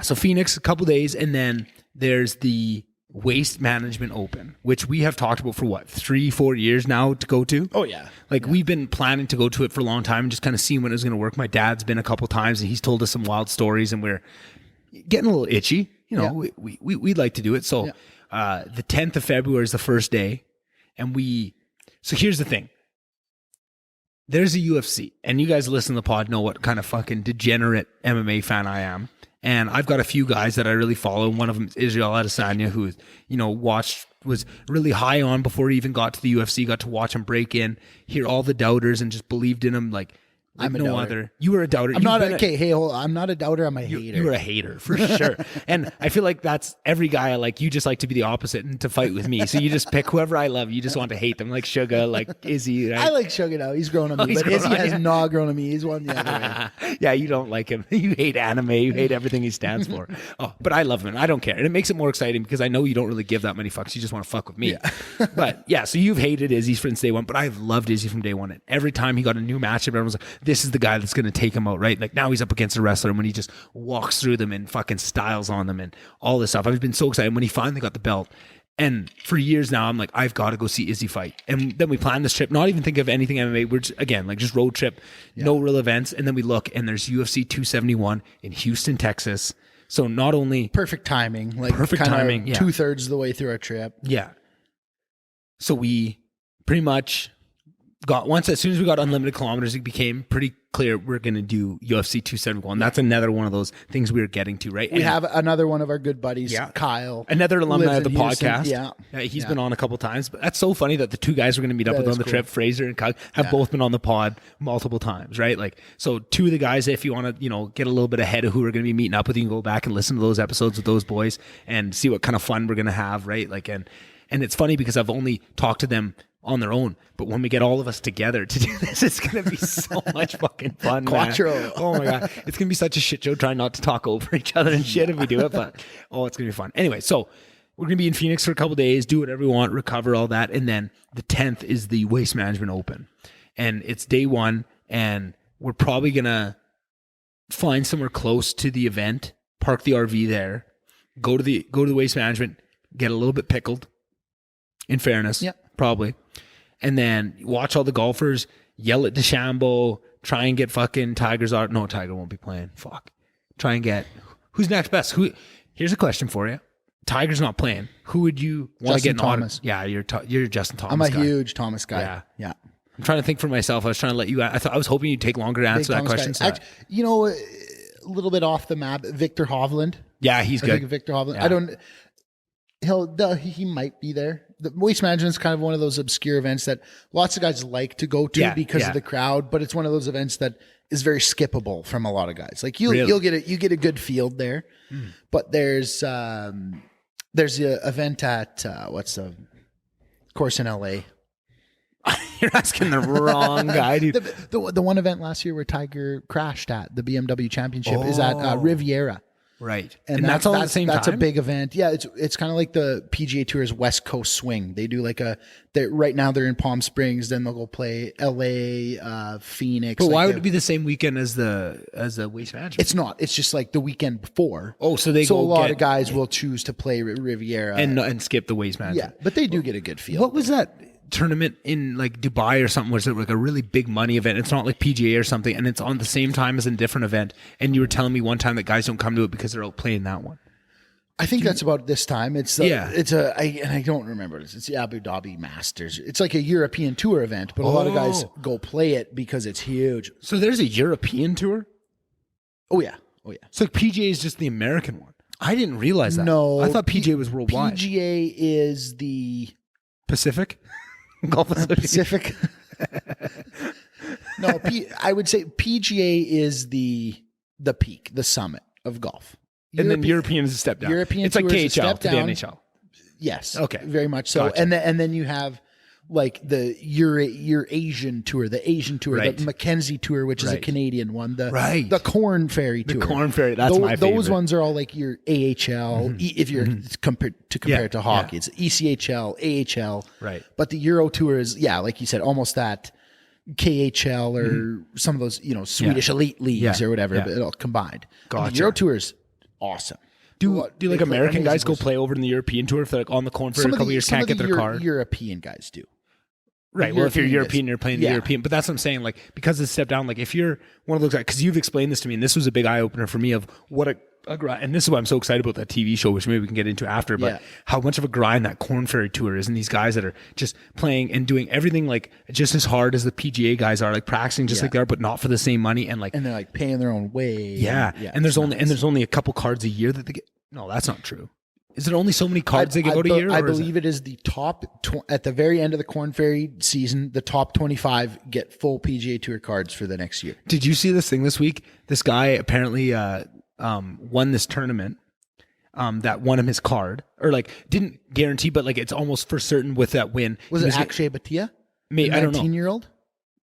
so Phoenix, a couple days, and then there's the Waste Management Open, which we have talked about for what 3-4 years now to go to. Oh yeah. Like we've been planning to go to it for a long time and just kind of seeing when it was going to work. My dad's been a couple times and he's told us some wild stories, and we're getting a little itchy. You know, we'd like to do it. So the 10th of February is the first day. And so here's the thing. There's a UFC, and you guys listen to the pod know what kind of fucking degenerate MMA fan I am. And I've got a few guys that I really follow. One of them is Israel Adesanya, who, was really high on before he even got to the UFC, got to watch him break in, hear all the doubters and just believed in him like I'm a no doubter. other. You were a doubter. I'm not I'm not a doubter. I'm a hater. You were a hater for sure. And I feel like that's every guy I like. You just like to be the opposite and to fight with me. So you just pick whoever I love. You just want to hate them, like Sugar, like Izzy. Right? I like Sugar now. He's grown on me, he's but grown Izzy on has you. not grown on me. He's one the other way. Yeah, you don't like him. You hate anime. You hate everything he stands for. Oh, but I love him. And I don't care. And it makes it more exciting because I know you don't really give that many fucks. You just want to fuck with me. Yeah. But yeah, so you've hated Izzy since day one, but I've loved Izzy from day one. And every time he got a new matchup, everyone was like, this is the guy that's going to take him out, right? Like now he's up against a wrestler, and when he just walks through them and fucking styles on them and all this stuff. I've been so excited when he finally got the belt. And for years now, I'm like, I've got to go see Izzy fight. And then we plan this trip, not even think of anything MMA. We're just, again, like just road trip, no real events. And then we look, and there's UFC 271 in Houston, Texas. So not only Perfect timing. Like Perfect kinda timing, yeah. 2/3 of the way through our trip. Yeah. So we pretty much as soon as we got unlimited kilometers, it became pretty clear, we're going to do UFC 271. That's another one of those things we were getting to, right? We have another one of our good buddies, Kyle. Another alumni of the lives in podcast. Houston. He's been on a couple times. But that's so funny that the two guys we're going to meet up That with on is the cool. trip, Fraser and Cugs, have both been on the pod multiple times, right? Like, so two of the guys, if you want to, get a little bit ahead of who we're going to be meeting up with, you can go back and listen to those episodes with those boys and see what kind of fun we're going to have, right? Like, and it's funny because I've only talked to them on their own, but when we get all of us together to do this, it's going to be so much fucking fun, man. Quattro. Oh my God. It's going to be such a shit show trying not to talk over each other and shit if we do it, but it's going to be fun. Anyway, so we're going to be in Phoenix for a couple days, do whatever we want, recover all that. And then the 10th is the Waste Management Open. And it's day one, and we're probably going to find somewhere close to the event, park the RV there, go to the Waste Management, get a little bit pickled, in fairness, probably. And then watch all the golfers, yell at DeChambeau, try and get fucking Tigers out. No, Tiger won't be playing. Fuck. Try and get, who's next best? Here's a question for you. Tiger's not playing. Who would you want to get an Thomas. Yeah, you're Justin Thomas. I'm a guy. huge Thomas guy. Yeah. I'm trying to think for myself. I was trying to let you. I was hoping you'd take longer to answer that question. So a little bit off the map. Victor Hovland. Yeah, he's good. I think Victor Hovland. Yeah. He might be there. The Waste Management is kind of one of those obscure events that lots of guys like to go to because of the crowd, but it's one of those events that is very skippable from a lot of guys. Like you'll get a good field there, but there's the event at what's the course in LA. You're asking the wrong guy, dude. The one event last year where Tiger crashed at the BMW Championship is at Riviera. Right. And that's all at the same time? That's a big event. Yeah, it's kind of like the PGA Tour's West Coast swing. They do like right now they're in Palm Springs, then they'll go play LA, Phoenix. But why would it be the same weekend as the Waste Management? It's not. It's just like the weekend before. Oh, so a lot of guys will choose to play Riviera and skip the Waste Management. Yeah, but they do get a good feel. What was that tournament in like Dubai or something? Was it like a really big money event? It's not like PGA or something, and it's on the same time as a different event. And you were telling me one time that guys don't come to it because they're out playing that one. I think that's about this time. I don't remember. It's the Abu Dhabi Masters. It's like a European tour event, but a lot of guys go play it because it's huge. So there's a European tour? Oh yeah. So like PGA is just the American one. I didn't realize that. No. I thought PGA was worldwide. PGA is the Pacific? Golf Pacific. No, I would say PGA is the peak, the summit of golf. And then European is a step down. It's like KHL to the NHL. Yes. Okay. Very much so. Gotcha. And then you have like the Eurasian tour, the Asian tour, the Mackenzie tour, which is a Canadian one, the Corn Ferry tour. The Corn Ferry, that's my favorite. Those ones are all like your AHL. If you're compare it to hockey, it's ECHL, AHL. Right. But the Euro tour is, like you said, almost that KHL or some of those, Swedish elite leagues or whatever, but it all combined. Gotcha. The Euro tour is awesome. Do like American guys go play over in the European tour if they're like on the Corn Ferry a couple years, can't get their car? European guys do. Right. Well, if you're European, you're playing the European. But that's what I'm saying. Like, because it's step down, like if you're one of those guys, because you've explained this to me, and this was a big eye opener for me of what a grind. And this is why I'm so excited about that TV show, which maybe we can get into after. But how much of a grind that Corn Ferry tour is, and these guys that are just playing and doing everything like just as hard as the PGA guys are, like practicing just like they are, but not for the same money, and they're like paying their own way. Yeah. And there's only a couple cards a year that they get. No, that's not true. Is there only so many cards they can go to a year? I believe it is the top, at the very end of the Corn Ferry season, the top 25 get full PGA Tour cards for the next year. Did you see this thing this week? This guy apparently won this tournament that won him his card. Or like, didn't guarantee, but like it's almost for certain with that win. Was it Akshay Bhatia? I don't know. 19-year-old?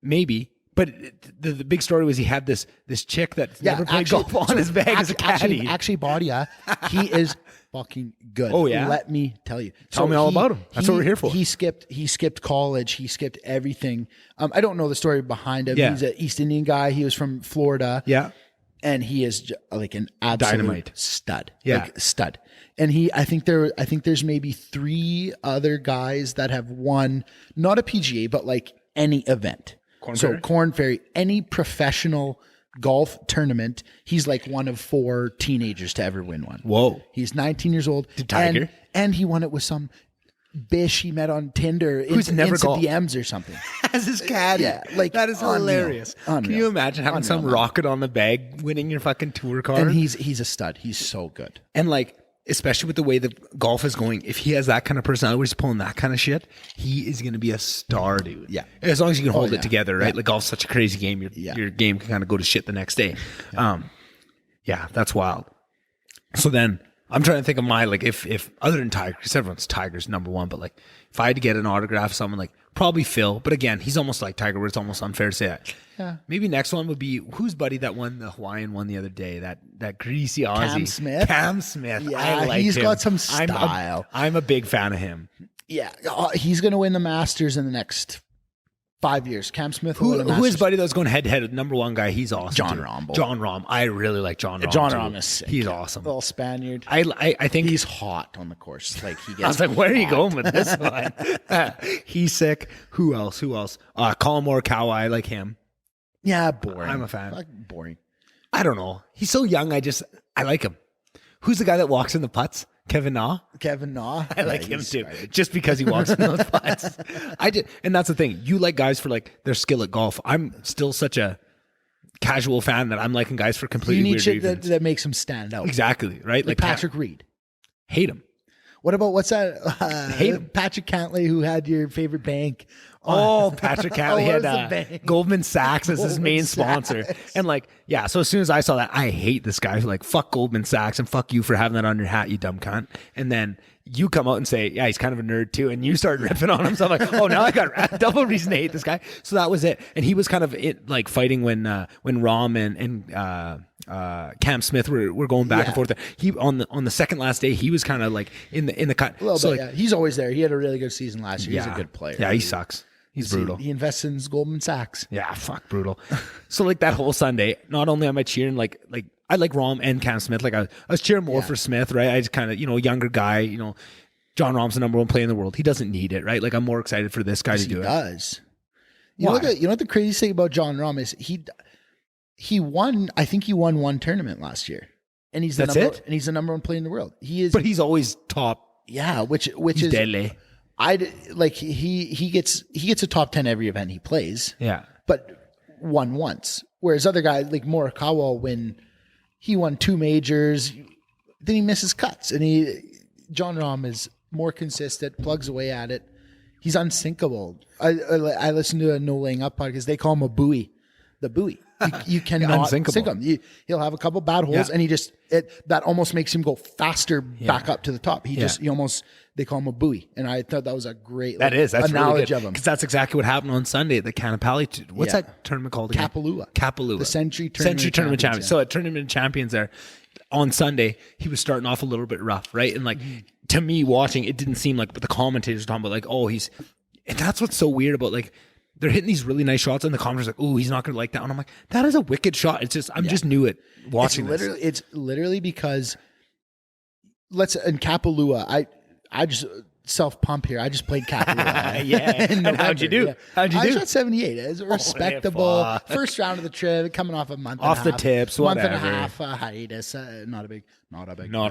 Maybe. But the big story was he had this chick that never played golf on his bag as a caddy. Akshay Bhatia, he is fucking good. Oh yeah, let me tell you. Tell me all about him. That's what we're here for. He skipped college. He skipped everything. I don't know the story behind him. Yeah. He's an East Indian guy. He was from Florida. Yeah, and he is like an absolute dynamite stud. Yeah, like stud. And I think there's maybe 3 other guys that have won not a PGA but like any event. Corn Ferry, any professional golf tournament, he's like one of 4 teenagers to ever win one. Whoa. He's 19 years old. Did Tiger? And he won it with some bish he met on Tinder Who's never instant golfed. DMs or something. As his caddy. Yeah, like, that is unreal. hilarious. Can Unreal. you imagine having some man. rocket on the bag, winning your fucking tour card? And he's a stud. He's so good. And like, especially with the way the golf is going, if he has that kind of personality where he's pulling that kind of shit, he is going to be a star, dude. Yeah. As long as you can hold yeah. it together, right? Yeah. Like golf's such a crazy game. Your game can kind of go to shit the next day. Yeah, that's wild. So then I'm trying to think of my, like, if other than Tiger, because everyone's Tiger's number one, but like if I had to get an autograph, someone like probably Phil, but again, he's almost like Tiger, where it's almost unfair to say that. Yeah. Maybe next one would be whose buddy that won the Hawaiian one the other day, that greasy Aussie. Cam Smith. Yeah, Yeah, I like he's him. got some style. I'm a big fan of him. Yeah. He's going to win the Masters in the next 5 years. Cam Smith will win the Who Masters. is buddy that's going head to head with number one guy? He's awesome. John too. Rahm. John Rahm. I really like John Rahm. John too. Rahm is sick. He's awesome. Little Spaniard. I think He's hot on the course. Like he gets I was like, where are you hot. going with this one? He's sick. Who else? Colin Morikawa. I like him. Yeah, boring. I'm a fan. Fuck, boring. I don't know. He's so young. I like him. Who's the guy that walks in the putts? Kevin Na. Kevin Na. I like him too, just because he walks in those putts. I did, and that's the thing. You like guys for like their skill at golf. I'm still such a casual fan that I'm liking guys for You completely need weird shit reasons. that makes him stand out. Exactly right. Like Patrick Reed. hate him. What about what's that? Hate him. Patrick Cantley, who had your favorite bank. Oh, Patrick Cantley What was had the bank? Goldman Sachs as his Goldman main Sachs. sponsor. And like, yeah, so as soon as I saw that, I hate this guy. Like, fuck Goldman Sachs and fuck you for having that on your hat, you dumb cunt. And then you come out and say, yeah, he's kind of a nerd too. And you start ripping on him. So I'm like, oh, now I got double reason to hate this guy. So that was it. And he was kind of like fighting when Rahm and Cam Smith were going back and forth. He on the second last day, he was kind of like in the cut. A little So bit, like, yeah. He's always there. He had a really good season last year. He's a good player. Yeah, he sucks. He's brutal. He invests in Goldman Sachs. Yeah, fuck, brutal. So like that whole Sunday, not only am I cheering like I like Rahm and Cam Smith. Like I was cheering more for Smith, right? I just kind of younger guy. John Rahm's the number one player in the world. He doesn't need it, right? Like I'm more excited for this guy to do He it. does. You know what the craziest thing about John Rahm is he won. I think he won one tournament last year, and he's the number one player in the world. He is, But he's always top. yeah, which He's is deadly. he gets a top 10 every event he plays. Yeah. But won once. Whereas other guys like Morikawa, he won 2 majors, then he misses cuts. And John Rahm is more consistent, plugs away at it. He's unsinkable. I listened to a No Laying Up podcast. They call him a buoy. The buoy. You cannot sink him. He'll have a couple bad holes, and that almost makes him go faster back up to the top. They call him a buoy, and I thought that was a great That's analogy really good, of him. because that's exactly what happened on Sunday at the Canapali. What's that tournament called again? Kapalua. The Century Tournament Champions. So at Tournament Champions there on Sunday, he was starting off a little bit rough, right? And like to me watching, it didn't seem like, but the commentators were talking about like, oh, and that's what's so weird about like, they're hitting these really nice shots, and the commentators are like, oh, he's not going to like that. And I'm like, that is a wicked shot. It's just, I'm just new at watching It's literally because in Kapalua, I just self pump here. I just played Kapalua. Yeah. And how'd you do? Yeah. How'd you do? I shot 78. It was a respectable first round of the trip, coming off a month Off and a the half, tips, month and a whatever. half hiatus. Not a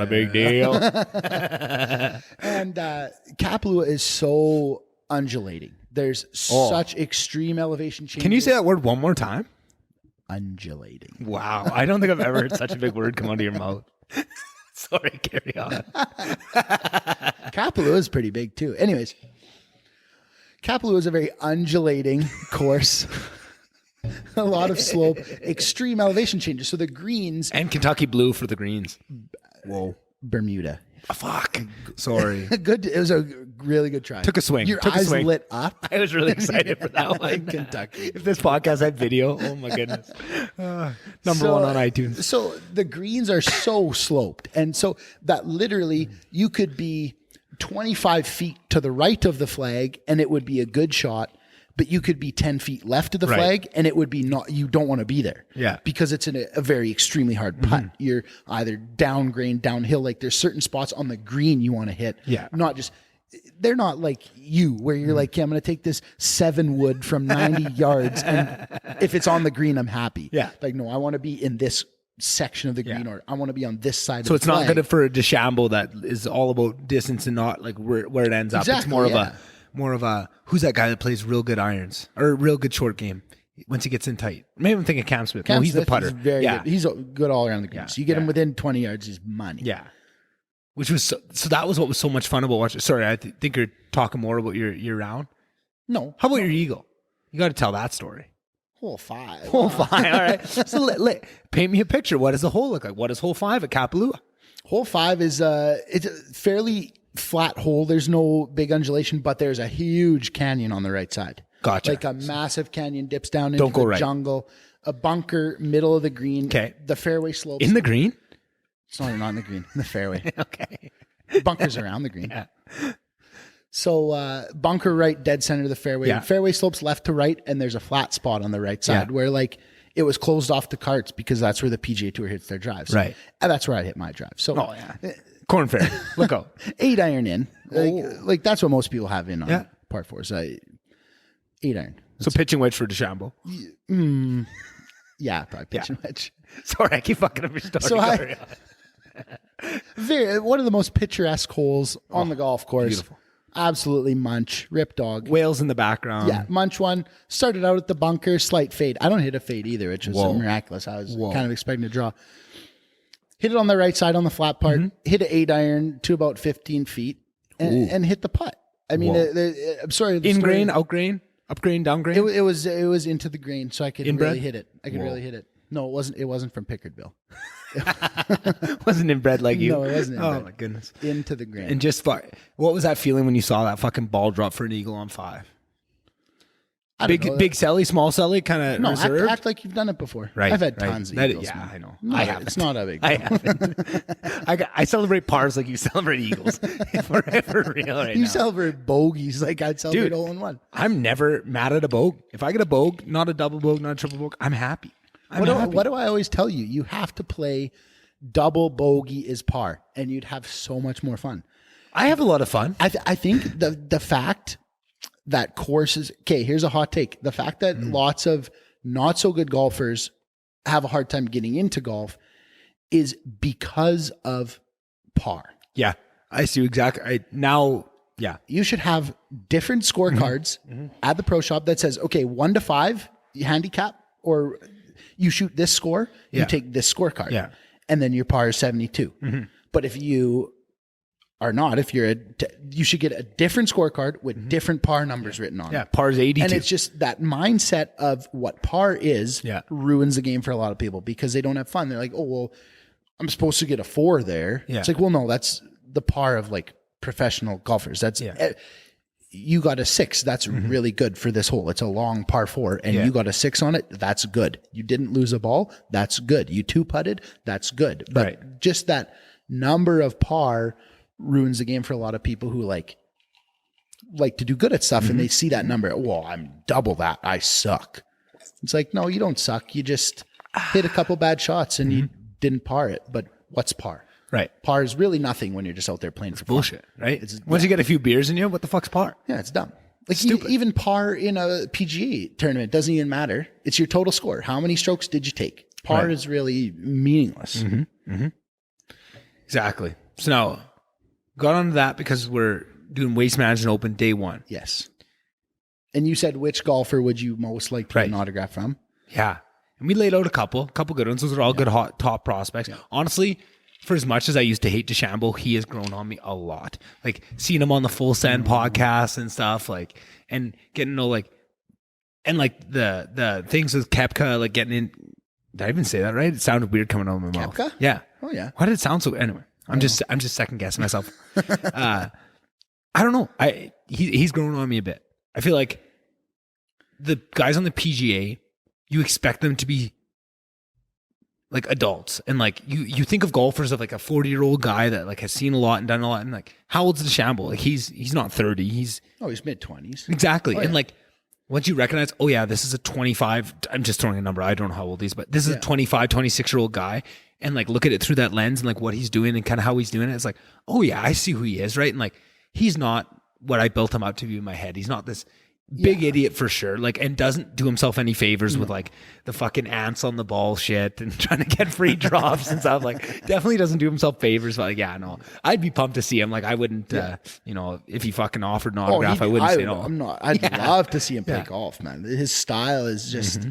big deal. And Kapalua is so undulating. There's such extreme elevation changes. Can you say that word one more time? Undulating. Wow. I don't think I've ever heard such a big word come out of your mouth. Sorry, carry on. Kapalua is pretty big too. Anyways, Kapalua is a very undulating course. A lot of slope, extreme elevation changes. So the greens. And Kentucky blue for the greens. Whoa. Bermuda. Oh, fuck. Sorry. Good. It was a really good try. Took a swing. Your Took a eyes swing. lit up. I was really excited for that one. Kentucky. If this podcast had video, oh my goodness. Number one on iTunes. So the greens are so sloped. And so that literally you could be 25 feet to the right of the flag and it would be a good shot. But you could be 10 feet left of the flag and it would be you don't want to be there. Yeah. Because it's in a very extremely hard putt. You're either down grain, downhill. Like there's certain spots on the green you want to hit. Yeah. They're not like you where you're like, yeah, I'm going to take this 7 wood from 90 yards. And if it's on the green, I'm happy. Yeah. Like, no, I want to be in this section of the green, or I want to be on this side. So of it's the not flag. good for a DeChambeau that is all about distance and not like where it ends up. It's Exactly, more of a who's that guy that plays real good irons or real good short game once he gets in tight. Maybe I'm thinking Cam Smith. Cam No, he's Smith the putter. is very good. He's good all around the green. Yeah, So you get him yeah. within 20 yards, he's money. Yeah. Which was so that was what was so much fun about watching. Sorry, I think you're talking more about your round. No. How about your eagle? You got to tell that story. Hole 5. Hole 5. All right. So paint me a picture. What does the hole look like? What is hole 5 at Kapalua? Hole 5 is it's a fairly flat hole. There's no big undulation, but there's a huge canyon on the right side. Gotcha. Like a massive canyon dips down into Don't go the right. jungle. A bunker, middle of the green. Okay. The fairway slopes. In the green? It's not in the green, in the fairway. Okay. Bunkers around the green. Yeah. So bunker right, dead center of the fairway. Yeah. Fairway slopes left to right, and there's a flat spot on the right side Yeah. where like it was closed off to carts because that's where the PGA Tour hits their drives. Right. And that's where I hit my drive. So Oh, yeah. Corn Ferry. Look out. 8 iron in. Like that's what most people have in on Yeah. par 4s. 8 iron. So pitching wedge for DeChambeau. Yeah, probably pitching wedge. Sorry, I keep fucking up your story. So one of the most picturesque holes on the golf course. beautiful. Absolutely munch, rip dog. Whales in the background. Yeah, munch one. Started out at the bunker, slight fade. I don't hit a fade either, which was Whoa. miraculous. I was kind of expecting to draw. Hit it on the right side on the flat part. Hit an 8 iron to about 15 feet and hit the putt. I mean, I'm sorry. In grain, out grain, up grain, down grain. It was into the grain, so I could Inbred? really hit it. I could really hit it. No, it wasn't from Pickardville. Wasn't inbred like you. No, it wasn't Oh inbred. my goodness. Into the grain. And what was that feeling when you saw that fucking ball drop for an eagle on 5? I don't know. Big celly, small celly, kind of No, reserved. act like you've done it before. Right, I've had right. tons of That- eagles. yeah, man. I know. No, I haven't. It's not a big I deal. haven't. I celebrate pars like you celebrate eagles. If we're ever real right You now. celebrate bogeys like I'd celebrate Dude. hole in one. I'm never mad at a bogue. If I get a bogue, not a double bogue, not a triple bogue, I'm happy. What do I always tell you? You have to play double bogey is par, and you'd have so much more fun. I have a lot of fun. I think the fact that courses. Okay, here's a hot take: the fact that lots of not so good golfers have a hard time getting into golf is because of par. Yeah, I see exactly. Yeah. You should have different scorecards at the pro shop that says, okay, 1 to 5 handicap, or you shoot this score, Yeah. you take this scorecard, Yeah. and then your par is 72. But if you are not, you should get a different scorecard with different par numbers written on Yeah, it. par's 82. And it's just that mindset of what par is ruins the game for a lot of people because they don't have fun. They're like, oh, well, I'm supposed to get a 4 there. Yeah. It's like, well, no, that's the par of like professional golfers. That's you got a 6. That's really good for this hole. It's a long par 4 and you got a 6 on it. That's good. You didn't lose a ball. That's good. You 2-putted. That's good. But just that number of par ruins the game for a lot of people who like to do good at stuff and they see that number. Well, I'm double that. I suck. It's like, no, you don't suck. You just hit a couple bad shots and you didn't par it. But what's par? right. Par is really nothing when you're just out there playing for fun. Bullshit, right? Once you get a few beers in you, what the fuck's par? Yeah, it's dumb. Like even par in a PGA tournament doesn't even matter. It's your total score. How many strokes did you take? Par is really meaningless. Exactly. So now, got onto that because we're doing Waste Management Open day 1. Yes. And you said which golfer would you most like to get an autograph from? Yeah. And we laid out a couple good ones. Those are all good hot top prospects. Yeah. Honestly, for as much as I used to hate DeChambeau, he has grown on me a lot. Like seeing him on the Full Send podcast and stuff, like, and getting to know and the things with Koepka, like getting in. Did I even say that right? It sounded weird coming out of my mouth. Koepka? Yeah. Oh yeah. Why did it sound so? Anyway, I'm just second guessing myself. I don't know. He's grown on me a bit. I feel like the guys on the PGA, you expect them to be like adults, and like you think of golfers of like a 40-year-old guy that like has seen a lot and done a lot, and like how old's DeChambeau? Like he's not 30. He's mid-20s. exactly, and like once you recognize, oh yeah, this is a 25. I'm just throwing a number. I don't know how old he is, but this is a 25, 26-year-old guy, and like look at it through that lens and like what he's doing and kind of how he's doing it. It's like, oh yeah, I see who he is, right? And like he's not what I built him up to be in my head. He's not this Big idiot for sure. Like, and doesn't do himself any favors with like the fucking ants on the ball shit and trying to get free drops and stuff. Like, definitely doesn't do himself favors. But like, yeah, no, I'd be pumped to see him. Like, I wouldn't, you know, if he fucking offered an autograph, I wouldn't say no. I'm not. I'd love to see him play golf, man. His style is just,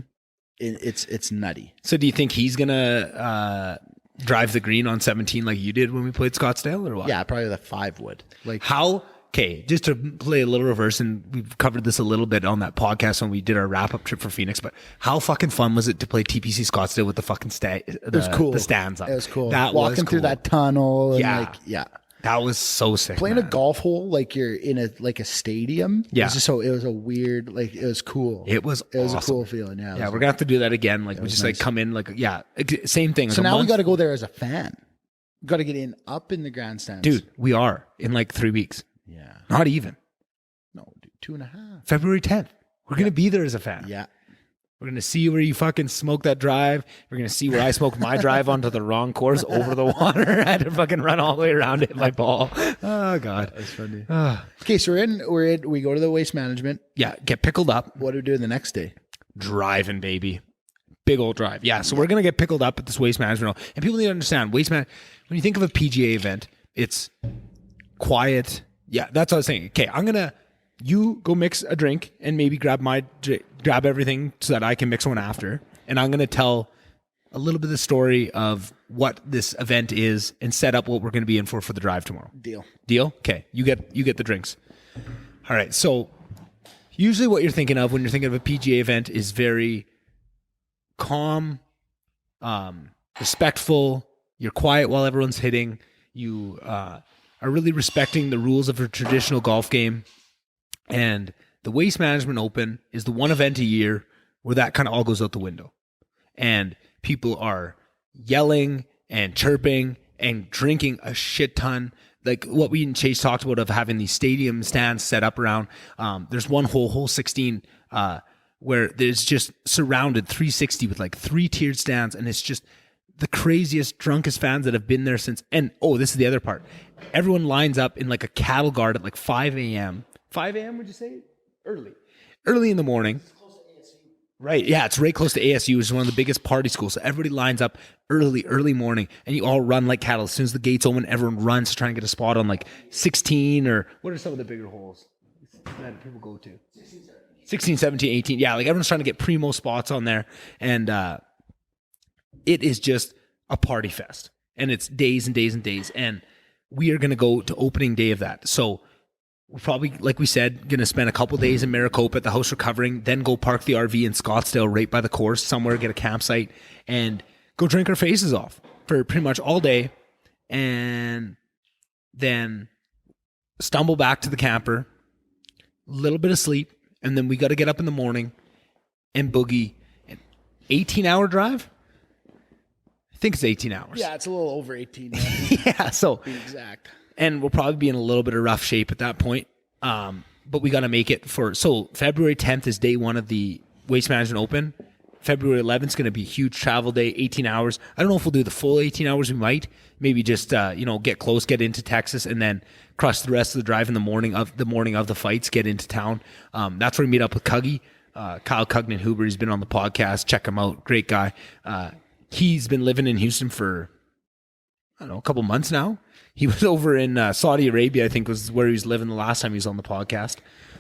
it's nutty. So, do you think he's gonna drive the green on 17 like you did when we played Scottsdale, or what? Yeah, probably the 5 wood. Like how? Okay, just to play a little reverse, and we've covered this a little bit on that podcast when we did our wrap-up trip for Phoenix, but how fucking fun was it to play TPC Scottsdale with the fucking it was cool. The stands up? It was cool. That Walking was cool. through that tunnel. And Yeah. That was so sick. Playing a golf hole like you're in a stadium. Yeah. It was a weird, like, it was cool. It was a awesome. cool feeling. Yeah. Yeah, we're gonna have to do that again. Like, we just like come in, like, same thing. Like So now we got to go there as a fan. We got to get in up in the grandstands. Dude, we are in like 3 weeks. Yeah. Not even. No, dude, 2.5. February 10th. We're gonna be there as a fan. Yeah. We're going to see where you fucking smoke that drive. We're going to see where I smoked my drive onto the wrong course over the water. I had to fucking run all the way around it in my ball. Oh, God. That's funny. Okay, so we go to the waste management. Yeah, get pickled up. What do we do the next day? Driving, baby. Big old drive. Yeah, so we're going to get pickled up at this waste management. And people need to understand, when you think of a PGA event, it's quiet. Yeah, that's what I was saying. Okay, you go mix a drink and maybe grab everything so that I can mix one after. And I'm going to tell a little bit of the story of what this event is and set up what we're going to be in for the drive tomorrow. Deal? Okay. You get the drinks. All right. So usually what you're thinking of when you're thinking of a PGA event is very calm, respectful. You're quiet while everyone's hitting. You are really respecting the rules of a traditional golf game. And the Waste Management Open is the one event a year where that kind of all goes out the window. And people are yelling and chirping and drinking a shit ton. Like what we and Chase talked about of having these stadium stands set up around. There's one hole 16, where there's just surrounded 360 with like 3 tiered stands. And it's just the craziest, drunkest fans that have been there since. And this is the other part. Everyone lines up in like a cattle guard at like 5 a.m. 5 a.m. would you say? Early in the morning. Right. Yeah, it's right close to ASU, which is one of the biggest party schools. So everybody lines up early morning, and you all run like cattle. As soon as the gates open, everyone runs to try and get a spot on like 16 or what are some of the bigger holes that people go to? 16, 17, 18. Yeah, like everyone's trying to get primo spots on there. And it is just a party fest. And it's days and days and days. And we are going to go to opening day of that. So we're probably, like we said, going to spend a couple days in Maricopa at the house recovering, then go park the RV in Scottsdale right by the course somewhere, get a campsite, and go drink our faces off for pretty much all day, and then stumble back to the camper, a little bit of sleep, and then we got to get up in the morning and boogie an 18-hour drive. I think it's 18 hours. Yeah, it's a little over 18. Yeah, so to be exact. And we'll probably be in a little bit of rough shape at that point. But we got to make it so February 10th is day 1 of the Waste Management Open. February 11th is going to be a huge travel day, 18 hours. I don't know if we'll do the full 18 hours. We might. Maybe just, get close, get into Texas, and then crush the rest of the drive in the morning of the fights, get into town. That's where we meet up with Cuggy, Kyle Cugnan-Huber. He's been on the podcast. Check him out. Great guy. He's been living in Houston for, I don't know, a couple months now. He was over in Saudi Arabia, I think was where he was living the last time he was on the podcast.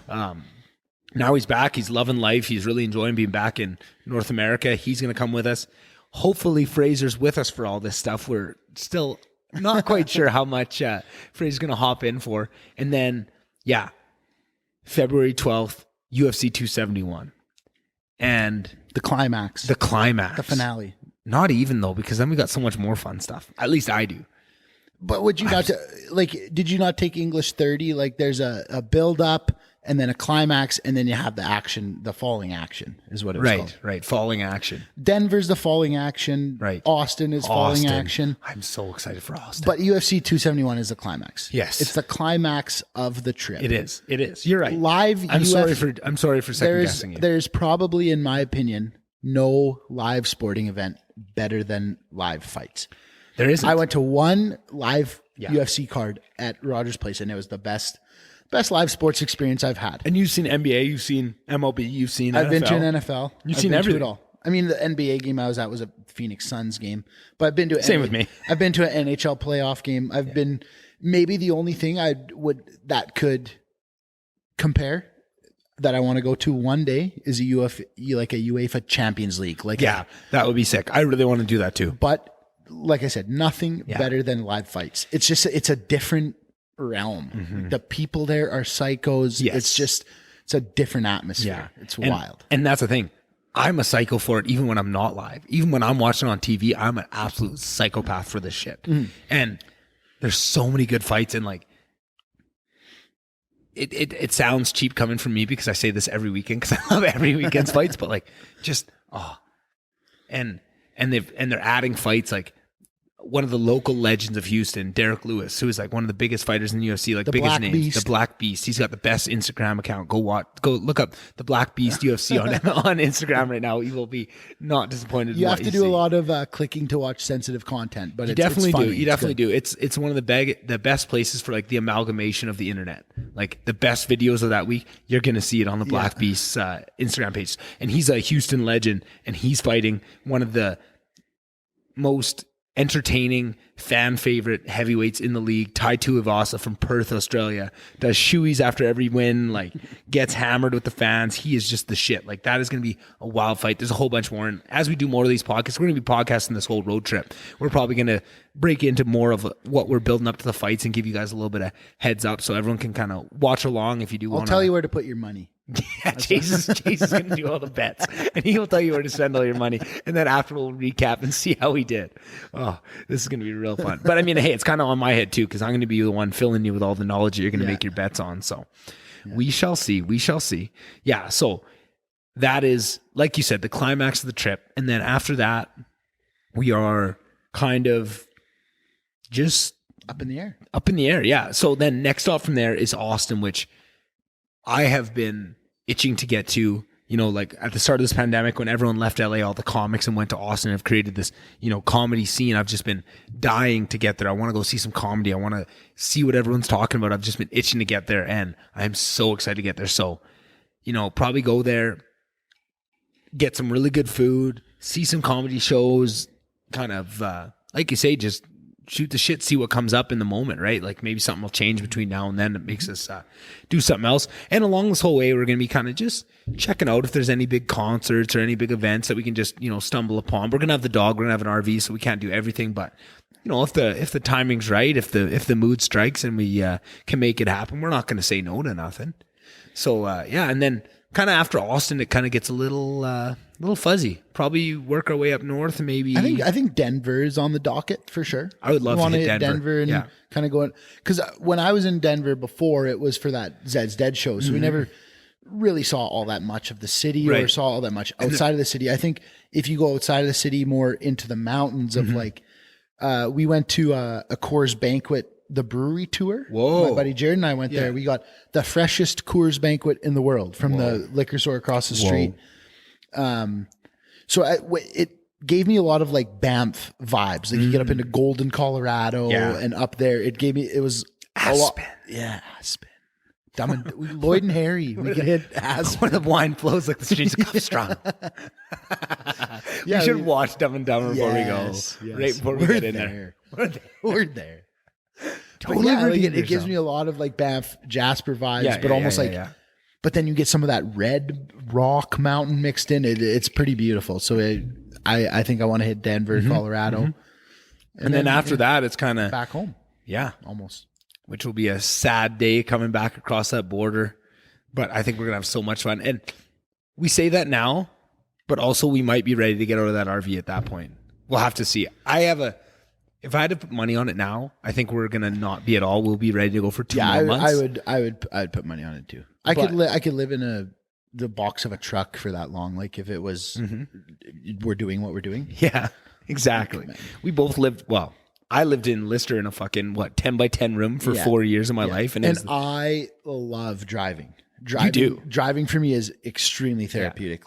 Now he's back. He's loving life. He's really enjoying being back in North America. He's going to come with us. Hopefully Fraser's with us for all this stuff. We're still not quite sure how much Fraser's going to hop in for. And then, February 12th, UFC 271. And The climax. the climax. The finale. Not even, though, because then we got so much more fun stuff. At least I do. But would you not, did you not take English 30? Like there's a build up and then a climax and then you have the action, the falling action is what it was called. Right. Falling action. Denver's the falling action. Right. Austin is falling action. I'm so excited for Austin. But UFC 271 is the climax. Yes. It's the climax of the trip. It is. You're right. Live I'm sorry for second guessing you. There's probably, in my opinion, no live sporting event better than live fights. There isn't. I went to one live UFC card at Rogers Place, and it was the best best live sports experience I've had. And you've seen NBA, you've seen MLB, you've seen I've NFL. been to an NFL. You've I've seen been everything. to it all. I mean, the NBA game I was at was a Phoenix Suns game, but I've been to Same with me. I've been to an NHL playoff game. I've been maybe the only thing that could compare that I want to go to one day is a UEFA Champions League. Like, Yeah, that would be sick. I really want to do that too. but like I said, nothing better than live fights. It's just it's a different realm. The people there are psychos. Yes. It's a different atmosphere. It's wild. And that's the thing. I'm a psycho for it even when I'm not live. Even when I'm watching on TV, I'm an absolute psychopath for this shit. And there's so many good fights, and like it sounds cheap coming from me because I say this every weekend because I love every weekend's fights, but like just and they're adding fights like one of the local legends of Houston, Derek Lewis, who is like one of the biggest fighters in the UFC, like The biggest Black names, Beast. the Black Beast. He's got the best Instagram account. Go look up the Black Beast UFC on Instagram right now. You will be not disappointed. You in have what to you do a see. lot of clicking to watch sensitive content, but You it's definitely funny. do. You definitely do. It's one of the best places for like the amalgamation of the internet. Like the best videos of that week, you're gonna see it on the Black Beast's Instagram page. And he's a Houston legend, and he's fighting one of the most entertaining, fan favorite heavyweights in the league, Tai Tuivasa from Perth, Australia. Does shoeies after every win, like gets hammered with the fans. He is just the shit. Like that is going to be a wild fight. There's a whole bunch more. And as we do more of these podcasts, we're going to be podcasting this whole road trip. We're probably going to break into more of what we're building up to the fights and give you guys a little bit of heads up so everyone can kind of watch along if you do want I'll to. tell you where to put your money. Yeah, Jason's going to do all the bets, and he'll tell you where to spend all your money, and then after we'll recap and see how he did. Oh, this is going to be real fun. But I mean, hey, it's kind of on my head too, because I'm going to be the one filling you with all the knowledge that you're going to make your bets on. So we shall see. We shall see. Yeah, so that is, like you said, the climax of the trip. And then after that, we are kind of just Up in the air. up in the air. Yeah. So then next stop from there is Austin, which I have been itching to get to, you know, like at the start of this pandemic when everyone left LA, all the comics, and went to Austin and have created this, you know, comedy scene. I've just been dying to get there. I want to go see some comedy. I want to see what everyone's talking about. I've just been itching to get there, and I'm so excited to get there. So, you know, probably go there, get some really good food, see some comedy shows, kind of, like you say, just shoot the shit, see what comes up in the moment, right? Like maybe something will change between now and then that makes us do something else. And along this whole way, we're going to be kind of just checking out if there's any big concerts or any big events that we can just, you know, stumble upon. We're going to have the dog, we're going to have an RV, so we can't do everything. But, you know, if the timing's right, if the mood strikes and we can make it happen, we're not going to say no to nothing. So, yeah. And then kind of after Austin, it kind of gets a little fuzzy. Probably work our way up north and maybe. I think Denver is on the docket for sure. I would love to hit Denver. and kind of go, because when I was in Denver before, it was for that Zed's Dead show, so we never really saw all that much of the city or saw all that much outside of the city. I think if you go outside of the city, more into the mountains of like, we went to a Coors Banquet, the brewery tour. Whoa. My buddy Jared and I went there. We got the freshest Coors Banquet in the world from the liquor store across the street. So it gave me a lot of like Banff vibes. Like you get up into Golden, Colorado and up there, it was Aspen. a lot. Yeah. Aspen. Lloyd and Harry. We could hit Aspen. When the wine flows like the streets of Strong. We should watch Dumb and Dumber before we go. Yes. Right before we get in there. We're there. Totally But yeah, like, redeem it gives yourself. me a lot of like Banff Jasper vibes, but almost but then you get some of that red rock mountain mixed in. It's pretty beautiful. So I think I want to hit Denver, Colorado. And then after that, it's kind of back home. Yeah. Almost. Which will be a sad day coming back across that border. But I think we're going to have so much fun. And we say that now, but also we might be ready to get out of that RV at that point. We'll have to see. If I had to put money on it now, I think we're going to not be at all. We'll be ready to go for 2 more months. I'd put money on it too. I could live in the box of a truck for that long. Like if it was, we're doing what we're doing. Yeah, exactly. We both lived, well, I lived in Lister in a fucking 10 by 10 room for 4 years of my life. And I love driving. You do. Driving for me is extremely therapeutic.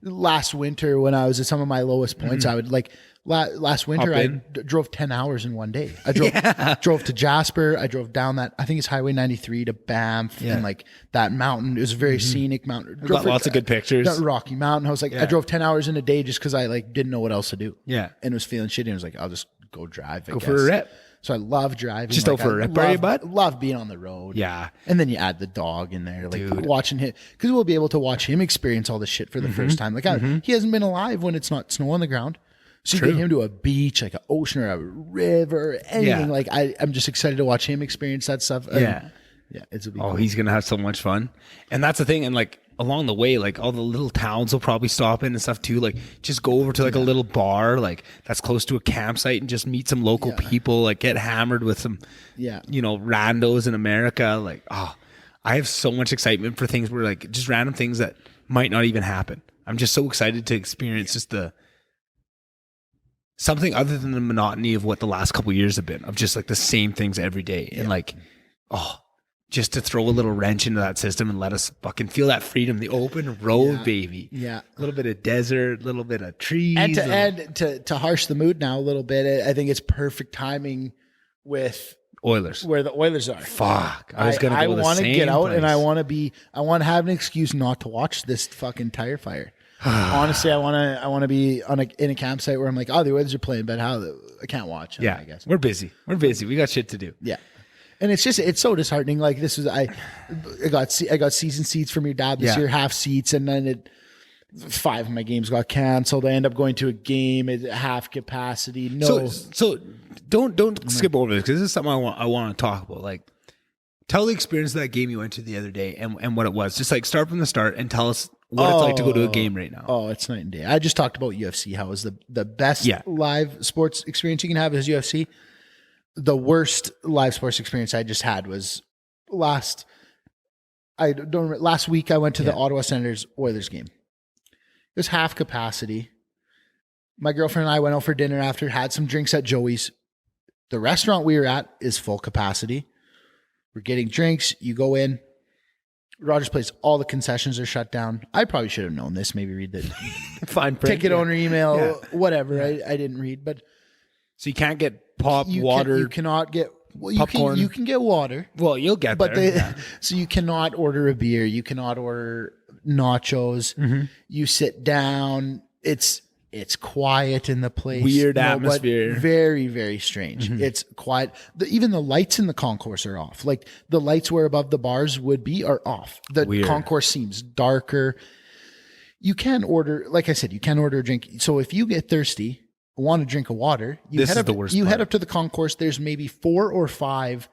Last winter when I was at some of my lowest points, I would like last winter, Hop I in. drove 10 hours in one day. I drove to Jasper. I drove down I think it's Highway 93 to Banff and like that mountain. It was a very scenic mountain. Got lots of good pictures. That Rocky Mountain. I was like, I drove 10 hours in a day just because I like didn't know what else to do. Yeah. And was feeling shitty. And I was like, I'll just go drive. Go for a rip. So I love driving. Just go for a rip, are you, bud? Love being on the road. Yeah. And then you add the dog in there, like watching him, because we'll be able to watch him experience all this shit for the first time. Like he hasn't been alive when it's not snow on the ground. So you get him to a beach, like an ocean or a river, or anything. Like I'm just excited to watch him experience that stuff. Yeah, it's a big. Oh, he's gonna have so much fun, and that's the thing. And like along the way, like all the little towns will probably stop in and stuff too. Like just go over to like a little bar, like that's close to a campsite, and just meet some local people. Like get hammered with some, randos in America. Like I have so much excitement for things where like just random things that might not even happen. I'm just so excited to experience just something other than the monotony of what the last couple of years have been, of just like the same things every day. And like, just to throw a little wrench into that system and let us fucking feel that freedom, the open road, baby. Yeah. A little bit of desert, a little bit of trees. And to harsh the mood now a little bit, I think it's perfect timing with Oilers. Where the Oilers are. Fuck. I was going to go to the want to get out place. And I want to have an excuse not to watch this fucking tire fire. Honestly, I want to be in a campsite where I'm like, the Oilers are playing, but I can't watch. I guess we're busy. We got shit to do. Yeah, and it's so disheartening. Like I got season seats from your dad this year, half seats, and then 5 of my games got canceled. I end up going to a game at half capacity. No, so don't skip over this because this is something I want to talk about. Like, tell the experience of that game you went to the other day and what it was. Just like start from the start and tell us what it's like to go to a game right now. Oh, it's night and day. I just talked about UFC. How it was the best live sports experience you can have is UFC. The worst live sports experience I just had was last week. I went to the Ottawa Senators Oilers game. It was half capacity. My girlfriend and I went out for dinner after, had some drinks at Joey's. The restaurant we were at is full capacity. We're getting drinks. You go in. Rogers Place, all the concessions are shut down. I probably should have known this. Maybe read the fine print, ticket owner email, whatever. I didn't read, but so you can't get water. You cannot get popcorn. You can get water. Well, you'll get there. So you cannot order a beer. You cannot order nachos. Mm-hmm. You sit down. It's quiet in the place. Weird atmosphere. Very, very strange. Mm-hmm. It's quiet. Even the lights in the concourse are off. Like the lights where above the bars would be are off. The concourse seems darker. You can order, like I said, you can order a drink. So if you get thirsty, want to drink a water, head up to the concourse. There's maybe 4 or 5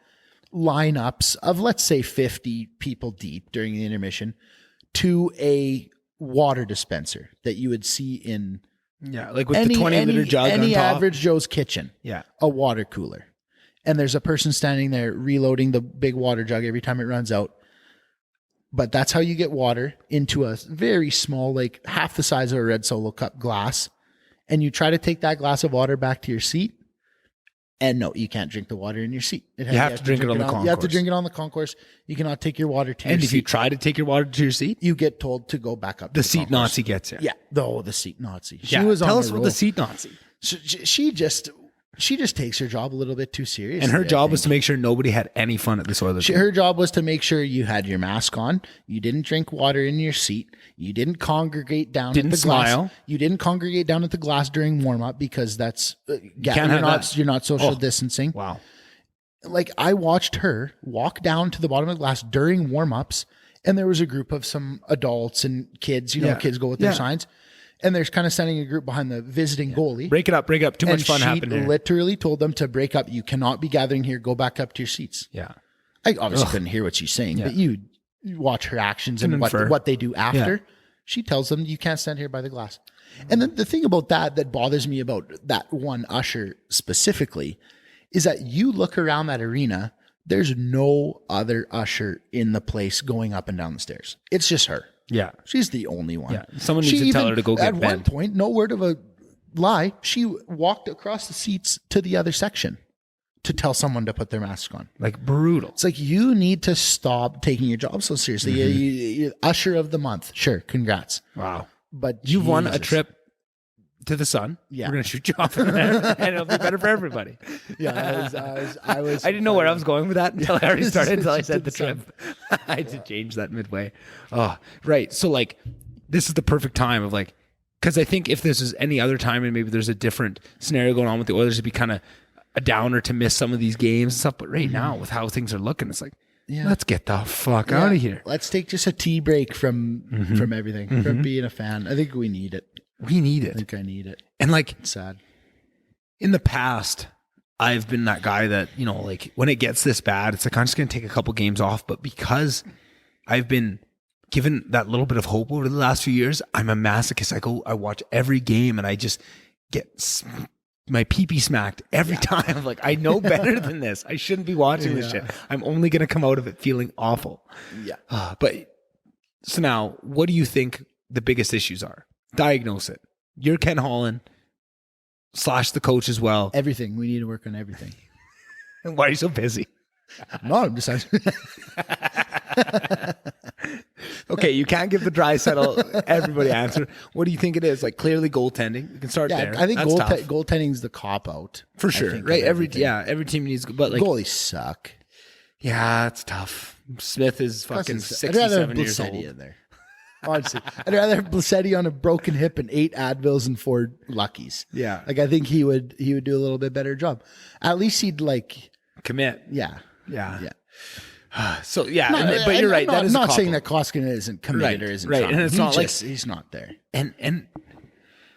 lineups of, let's say, 50 people deep during the intermission to a water dispenser that you would see in like with the 20-liter jug on top. Average Joe's kitchen. Yeah. A water cooler. And there's a person standing there reloading the big water jug every time it runs out. But that's how you get water into a very small, like half the size of a red Solo cup glass. And you try to take that glass of water back to your seat. And no, you can't drink the water in your seat. You have to drink it on the concourse. You have to drink it on the concourse. You cannot take your water to your seat. And if you try to take your water to your seat, you get told to go back up. The seat Nazi gets it. Yeah. The seat Nazi. Tell us about the seat Nazi. She just takes her job a little bit too seriously. And her job was to make sure nobody had any fun at this Oilers game. Her job was to make sure you had your mask on. You didn't drink water in your seat. You didn't congregate down at the glass. You didn't congregate down at the glass during warm up because that's you're not social distancing. Wow. Like I watched her walk down to the bottom of the glass during warm ups, and there was a group of some adults and kids. Kids go with their signs. And there's kind of standing a group behind the visiting goalie. Break it up. Too much fun happened here. She literally told them to break up. You cannot be gathering here. Go back up to your seats. Yeah. I obviously couldn't hear what she's saying, but you watch her actions and what they do after. Yeah. She tells them you can't stand here by the glass. And then the thing about that bothers me about that one usher specifically is that you look around that arena, there's no other usher in the place going up and down the stairs. It's just her. Yeah. She's the only one. Yeah. Someone needs to tell her to go get At one point, no word of a lie, she walked across the seats to the other section to tell someone to put their mask on. Like brutal. It's like you need to stop taking your job so seriously. Mm-hmm. You're usher of the month. Sure. Congrats. Wow. But you've won a trip to the sun. Yeah. We're going to shoot you off in there, and it'll be better for everybody. Yeah, I was. I didn't know where I was going with that until I already started, until I To said the the trip. I had to change that midway. Oh, right. So like, this is the perfect time of like, because I think if this is any other time and maybe there's a different scenario going on with the Oilers, it'd be kind of a downer to miss some of these games and stuff. But right now, with how things are looking, it's like, let's get the fuck out of here. Let's take just a tea break from everything, from being a fan. I think we need it. We need I it. think I need it. And like, It's sad. in the past, I've been that guy that, you know, like when it gets this bad, it's like, I'm just going to take a couple games off. But because I've been given that little bit of hope over the last few years, I'm a masochist. I watch every game and I just get my pee-pee smacked every time. I'm like, I know better than this. I shouldn't be watching this shit. I'm only going to come out of it feeling awful. Yeah. But so now, what do you think the biggest issues are? Diagnose it. You're Ken Holland / the coach as well. Everything. We need to work on everything. And why are you so busy? No, I'm just. Okay, you can't give the dry settle everybody answer. What do you think it is? Like clearly goaltending. You can start there. I think That's tough. goaltending's the cop out For I sure, think, right? of Every everything. team needs, but like Goalies suck. yeah, it's tough. Smith is fucking I'd rather have 67 years Blissetti old. in there. Honestly, I'd rather have Blissetti on a broken hip and 8 Advils and 4 Luckies. Yeah. Like I think he would do a little bit better job. At least he'd like, Commit. yeah. So yeah, No, but you're right. I'm not saying that. that Koskinen isn't committed Right, or isn't right. trying. And it's He not like- just- he's not there. And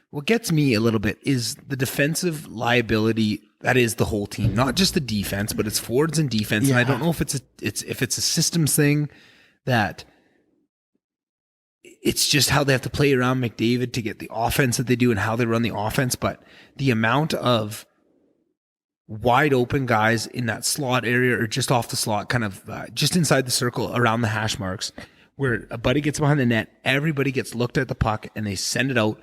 what gets me a little bit is the defensive liability that is the whole team, not just the defense, but it's forwards and defense. And I don't know if it's a systems thing that it's just how they have to play around McDavid to get the offense that they do and how they run the offense. But the amount of wide open guys in that slot area or just off the slot, kind of just inside the circle around the hash marks, where a buddy gets behind the net, everybody gets looked at the puck and they send it out.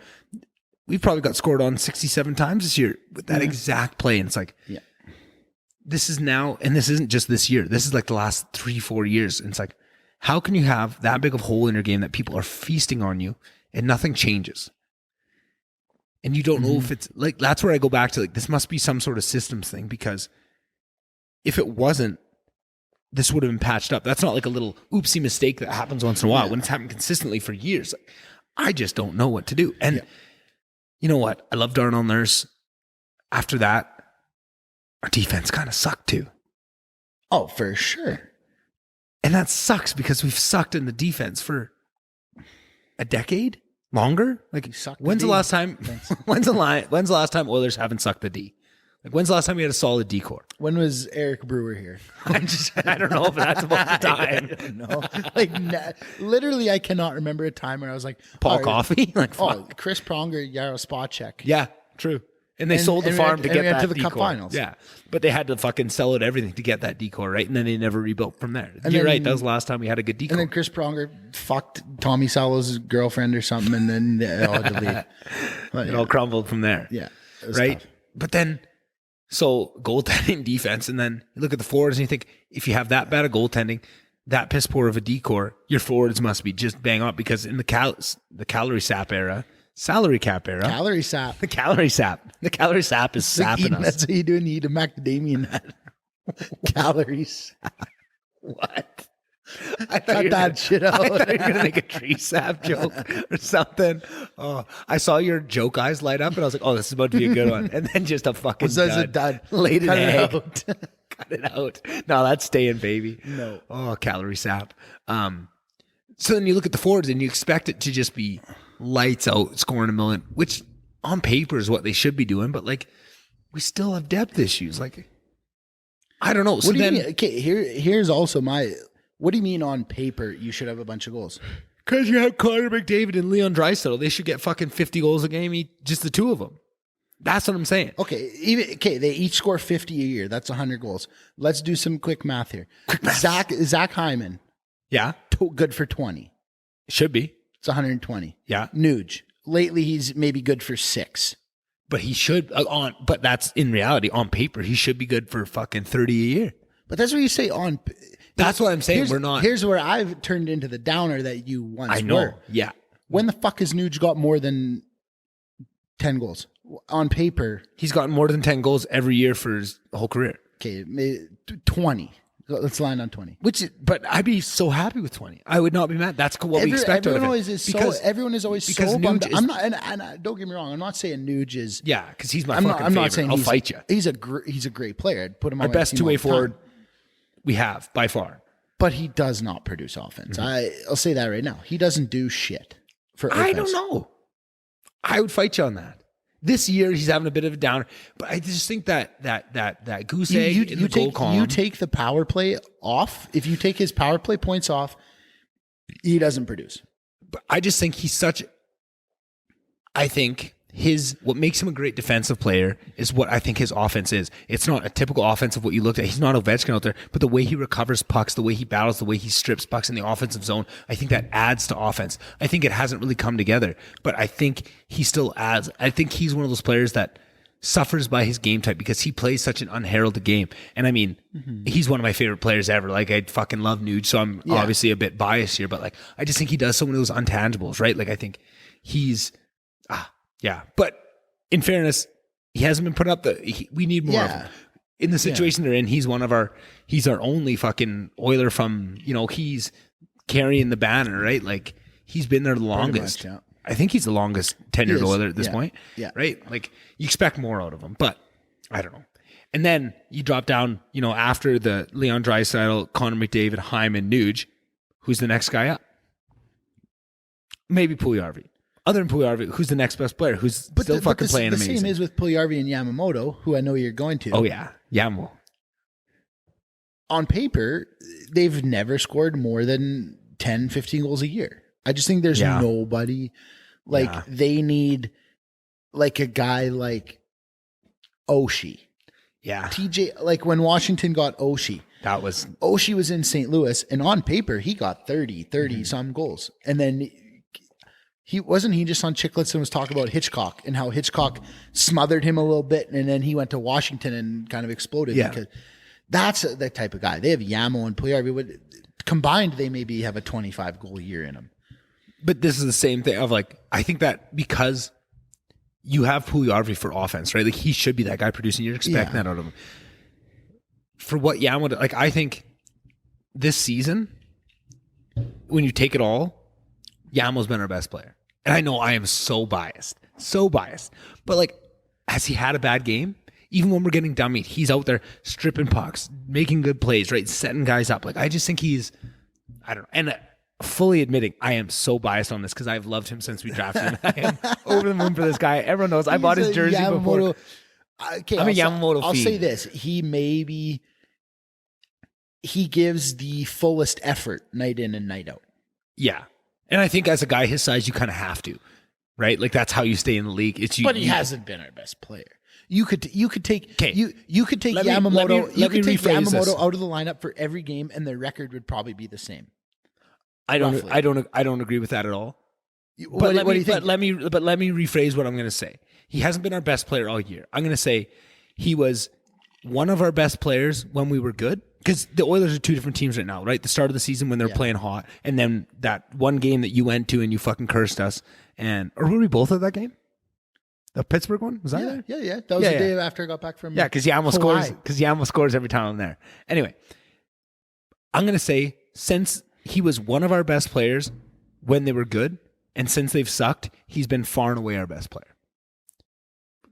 We've probably got scored on 67 times this year with that exact play. And it's like, this is now, and this isn't just this year. This is like the last 3-4 years. And it's like, how can you have that big of a hole in your game that people are feasting on you and nothing changes? And you don't know if it's like, that's where I go back to like, this must be some sort of systems thing, because if it wasn't, this would have been patched up. That's not like a little oopsie mistake that happens once in a while when it's happened consistently for years. Like, I just don't know what to do. And you know what? I love Darnell Nurse. After that, our defense kind of sucked too. Oh, for sure. And that sucks because we've sucked in the defense for a decade longer. Like, when's the last time? When's the last time Oilers haven't sucked the D? Like, when's the last time we had a solid D core? When was Eric Brewer here? I don't know if that's about the time. No, like literally, I cannot remember a time where I was like, Paul oh, Coffey, like fuck. Chris Pronger, Yarrow Spacek. Yeah, true. And they sold the and farm we to get went that to the decor. Cup finals. Yeah, but they had to fucking sell out everything to get that decor, right? And then they never rebuilt from there. And You're then- right. That was the last time we had a good decor. And then Chris Pronger fucked Tommy Salo's girlfriend or something, and then it all deleted. But, it all crumbled from there. yeah, it was Right. tough. But then, so goaltending, defense, and then you look at the forwards and you think, if you have that bad of goaltending, that piss poor of a decor, your forwards must be just bang up, because in the calorie sap era, salary cap era, Calorie sap. the calorie sap is sapping us. That's what you do. And you eat a macadamia nut. Calories. What? Cut that shit out. I thought you were gonna make a tree sap joke or something. Oh, I saw your joke eyes light up, and I was like, "Oh, this is about to be a good one." And then just a fucking Was a dud. laid an Cut it egg. out. Cut it out. No, that's staying, baby. No. Oh, calorie sap. So then you look at the forwards, and you expect it to just be lights out, scoring a million, which on paper is what they should be doing. But like, we still have depth issues. Like, I don't know. So What do you then, mean? Okay, here's also my. What do you mean on paper you should have a bunch of goals? because you have Connor McDavid and Leon Draisaitl, they should get fucking 50 goals a game, just the two of them. That's what I'm saying. Okay, they each score 50 a year. That's 100 goals. Let's do some quick math here. Zach Hyman, Yeah, good for 20. should be. It's 120. Yeah, Nuge, lately he's maybe good for 6. but he should But that's in reality on paper. He should be good for fucking 30 a year. But that's what you say on. That's what I'm saying. Here's, We're not. Here's where I've turned into the downer that you once I know. were. Yeah. When the fuck has Nuge got more than 10 goals. On paper, He's gotten more than 10 goals every year for his whole career. okay, 20. Let's land on 20. But I'd be so happy with 20. I would not be mad. That's what we expect out of him. Everyone is always so bummed. I'm not, and don't get me wrong. I'm not saying Nuge is. Yeah, because he's my I'm fucking favorite. not saying I'll fight you. He's a great player. I'd put him on Our best two-way forward we have by far. but he does not produce offense. I'll say that right now. He doesn't do shit for offense. I don't know. I would fight you on that. This year he's having a bit of a downer, but I just think that goose egg in the goal column. You take the power play off. If you take his power play points off, he doesn't produce. But I just think what makes him a great defensive player is what I think his offense is. It's not a typical offense of what you looked at. He's not Ovechkin out there, but the way he recovers pucks, the way he battles, the way he strips pucks in the offensive zone, I think that adds to offense. I think it hasn't really come together, but I think he still adds. I think he's one of those players that suffers by his game type because he plays such an unheralded game. And I mean, he's one of my favorite players ever. Like, I fucking love Nuge, so I'm obviously a bit biased here, but like, I just think he does so many of those intangibles, right? Like, I think he's, but in fairness, he hasn't been putting up we need more of him. In the situation they're in, he's our only fucking Oiler from, he's carrying the banner, right? Like, he's been there the longest. Much, I think he's the longest tenured Oiler at this point. Yeah. Right? Like, you expect more out of him, but I don't know. And then you drop down, after the Leon Draisaitl, Connor McDavid, Hyman, Nuge, who's the next guy up? Maybe Puljujarvi. Other than Puljujarvi, who's the next best player? Who's still fucking playing amazing? The same is with Puljujarvi and Yamamoto, who I know you're going to. Oh, yeah. Yamo. On paper, they've never scored more than 10, 15 goals a year. I just think there's nobody. They need like a guy like Oshie. Yeah. TJ, like when Washington got Oshie. Oshie was in St. Louis, and on paper, he got 30 some goals. And then he just on Chicklets and was talking about Hitchcock and how Hitchcock smothered him a little bit, and then he went to Washington and kind of exploded. Yeah. Because that's the type of guy. They have Yamo and Puljujarvi. Combined, they maybe have a 25 goal year in them. But this is the same thing of like, I think that because you have Puljujarvi for offense, right? Like, he should be that guy producing. You're expecting that out of him. For what Yamo, like, I think this season, when you take it all, Yamo's been our best player. And I know I am so biased. But like, has he had a bad game? Even when we're getting dummied, he's out there stripping pucks, making good plays, right? Setting guys up. Like, I just think I don't know. And fully admitting, I am so biased on this because I've loved him since we drafted him. I am over the moon for this guy. Everyone knows I bought his jersey before. Okay, I'm a Yamamoto I'll fiend. say this. He gives the fullest effort night in and night out. Yeah. And I think as a guy his size, you kind of have to, right? Like, that's how you stay in the league. But he hasn't been our best player. You could take Yamamoto. Let me rephrase this. Yamamoto out of the lineup for every game, and their record would probably be the same. I don't agree with that at all. What do you think? But let me rephrase what I'm going to say. He hasn't been our best player all year. I'm going to say he was one of our best players when we were good. Because the Oilers are two different teams right now, right? The start of the season when they're playing hot, and then that one game that you went to and you fucking cursed us. Or were we both at that game? The Pittsburgh one? Was that there? Yeah. That was the day after I got back from because Yamo scores every time I'm there. Anyway, I'm gonna say, since he was one of our best players when they were good, and since they've sucked, he's been far and away our best player.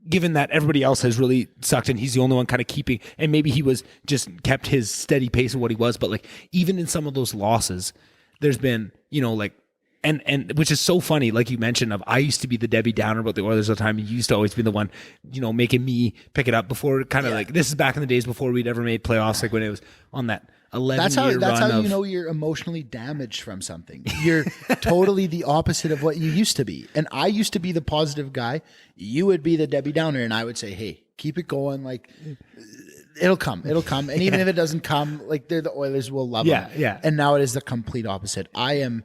Given that everybody else has really sucked and he's the only one kind of keeping, and maybe he was just kept his steady pace of what he was, but like, even in some of those losses, there's been, and which is so funny, like you mentioned, I used to be the Debbie Downer about the Oilers all the time. You used to always be the one, making me pick it up before kind of like, this is back in the days before we'd ever made playoffs, like when it was on that 11-year run. That's how you know you're emotionally damaged from something. You're totally the opposite of what you used to be. And I used to be the positive guy. You would be the Debbie Downer, and I would say, hey, keep it going. Like, it'll come. And even if it doesn't come, like, they're the Oilers, will love them. Yeah. And now it is the complete opposite. I am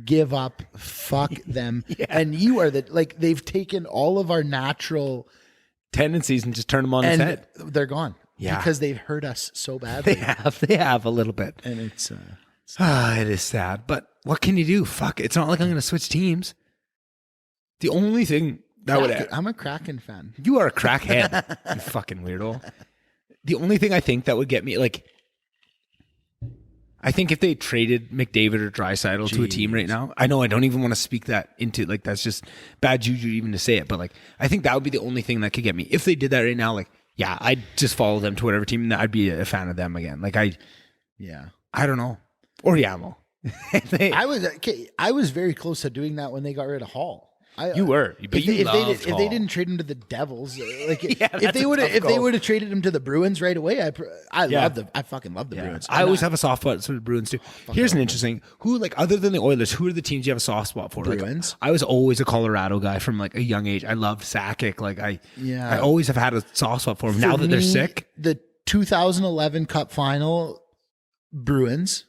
give up, fuck them. And you are they've taken all of our natural tendencies and just turned them on its head. They're gone. Yeah. Because they've hurt us so badly. They have a little bit. And it's it is sad. But what can you do? Fuck. It's not like I'm going to switch teams. The only thing That would. I'm a Kraken fan. You are a crackhead. You fucking weirdo. The only thing I think that would get me, like, I think if they traded McDavid or Draisaitl to a team right now, I know I don't even want to speak that into, like, that's just bad juju even to say it, but like, I think that would be the only thing that could get me. If they did that right now, like, yeah, I'd just follow them to whatever team, and I'd be a fan of them again. Like, I don't know. Or Yamo. I was very close to doing that when they got rid of Hall. You were, but if they didn't trade him to the Devils, like if they would have traded him to the Bruins right away, I fucking love the Bruins. I always have a soft spot for the Bruins too. Here's an interesting who, like, other than the Oilers, who are the teams you have a soft spot for? Bruins. Like, I was always a Colorado guy from like a young age. I loved Sakic. Like I always have had a soft spot for them. Now that they're sick, the 2011 Cup final. Bruins.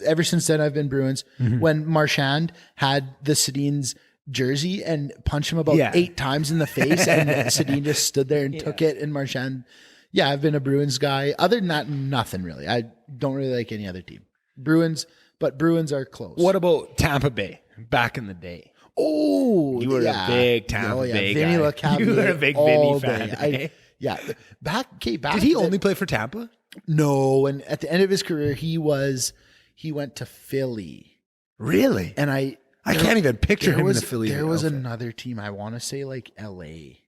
Ever since then, I've been Bruins. When Marchand had the Sedin's jersey and punched him about 8 times in the face, and Sedin just stood there and took it, and Marchand. Yeah, I've been a Bruins guy. Other than that, nothing really. I don't really like any other team. Bruins, but Bruins are close. What about Tampa Bay back in the day? Oh, you were a big Tampa Bay Vinny guy. LeCavalier You were a big Vinny fan. Back. Did he only play for Tampa? No, and at the end of his career, he went to Philly. Really? And I can't even picture him in the Philly. There was another team. I want to say like LA.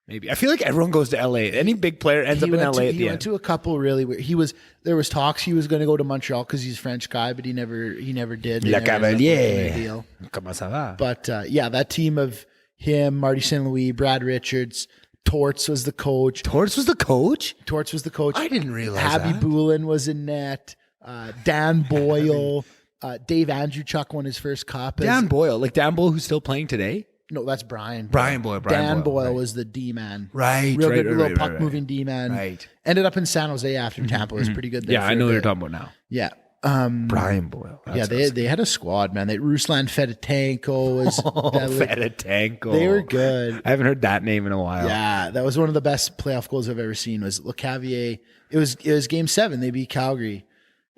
Maybe. I feel like everyone goes to LA. Any big player ends up in LA. He went to a couple really weird. There was talks he was going to go to Montreal because he's a French guy, but he never did. Le Cavalier. Comment ça va? But that team of him, Marty St. Louis, Brad Richards, Torts was the coach. Torts was the coach? Torts was the coach. I didn't realize Abby that. Boulin was in net. Dan Boyle. Dave Andrewchuk won his first cup. Dan Boyle who's still playing today? No, that's Brian. Brian Boyle. Dan Boyle was the D-man. Right. Real good, little puck-moving D-man. Right. Ended up in San Jose after Tampa. Was pretty good there. Yeah, I know what you're talking about now. Yeah. Brian Boyle. They had a squad, man. Ruslan Fedotenko was... Fedotenko. They were good. I haven't heard that name in a while. Yeah, that was one of the best playoff goals I've ever seen was LeCavalier. It was Game 7. They beat Calgary.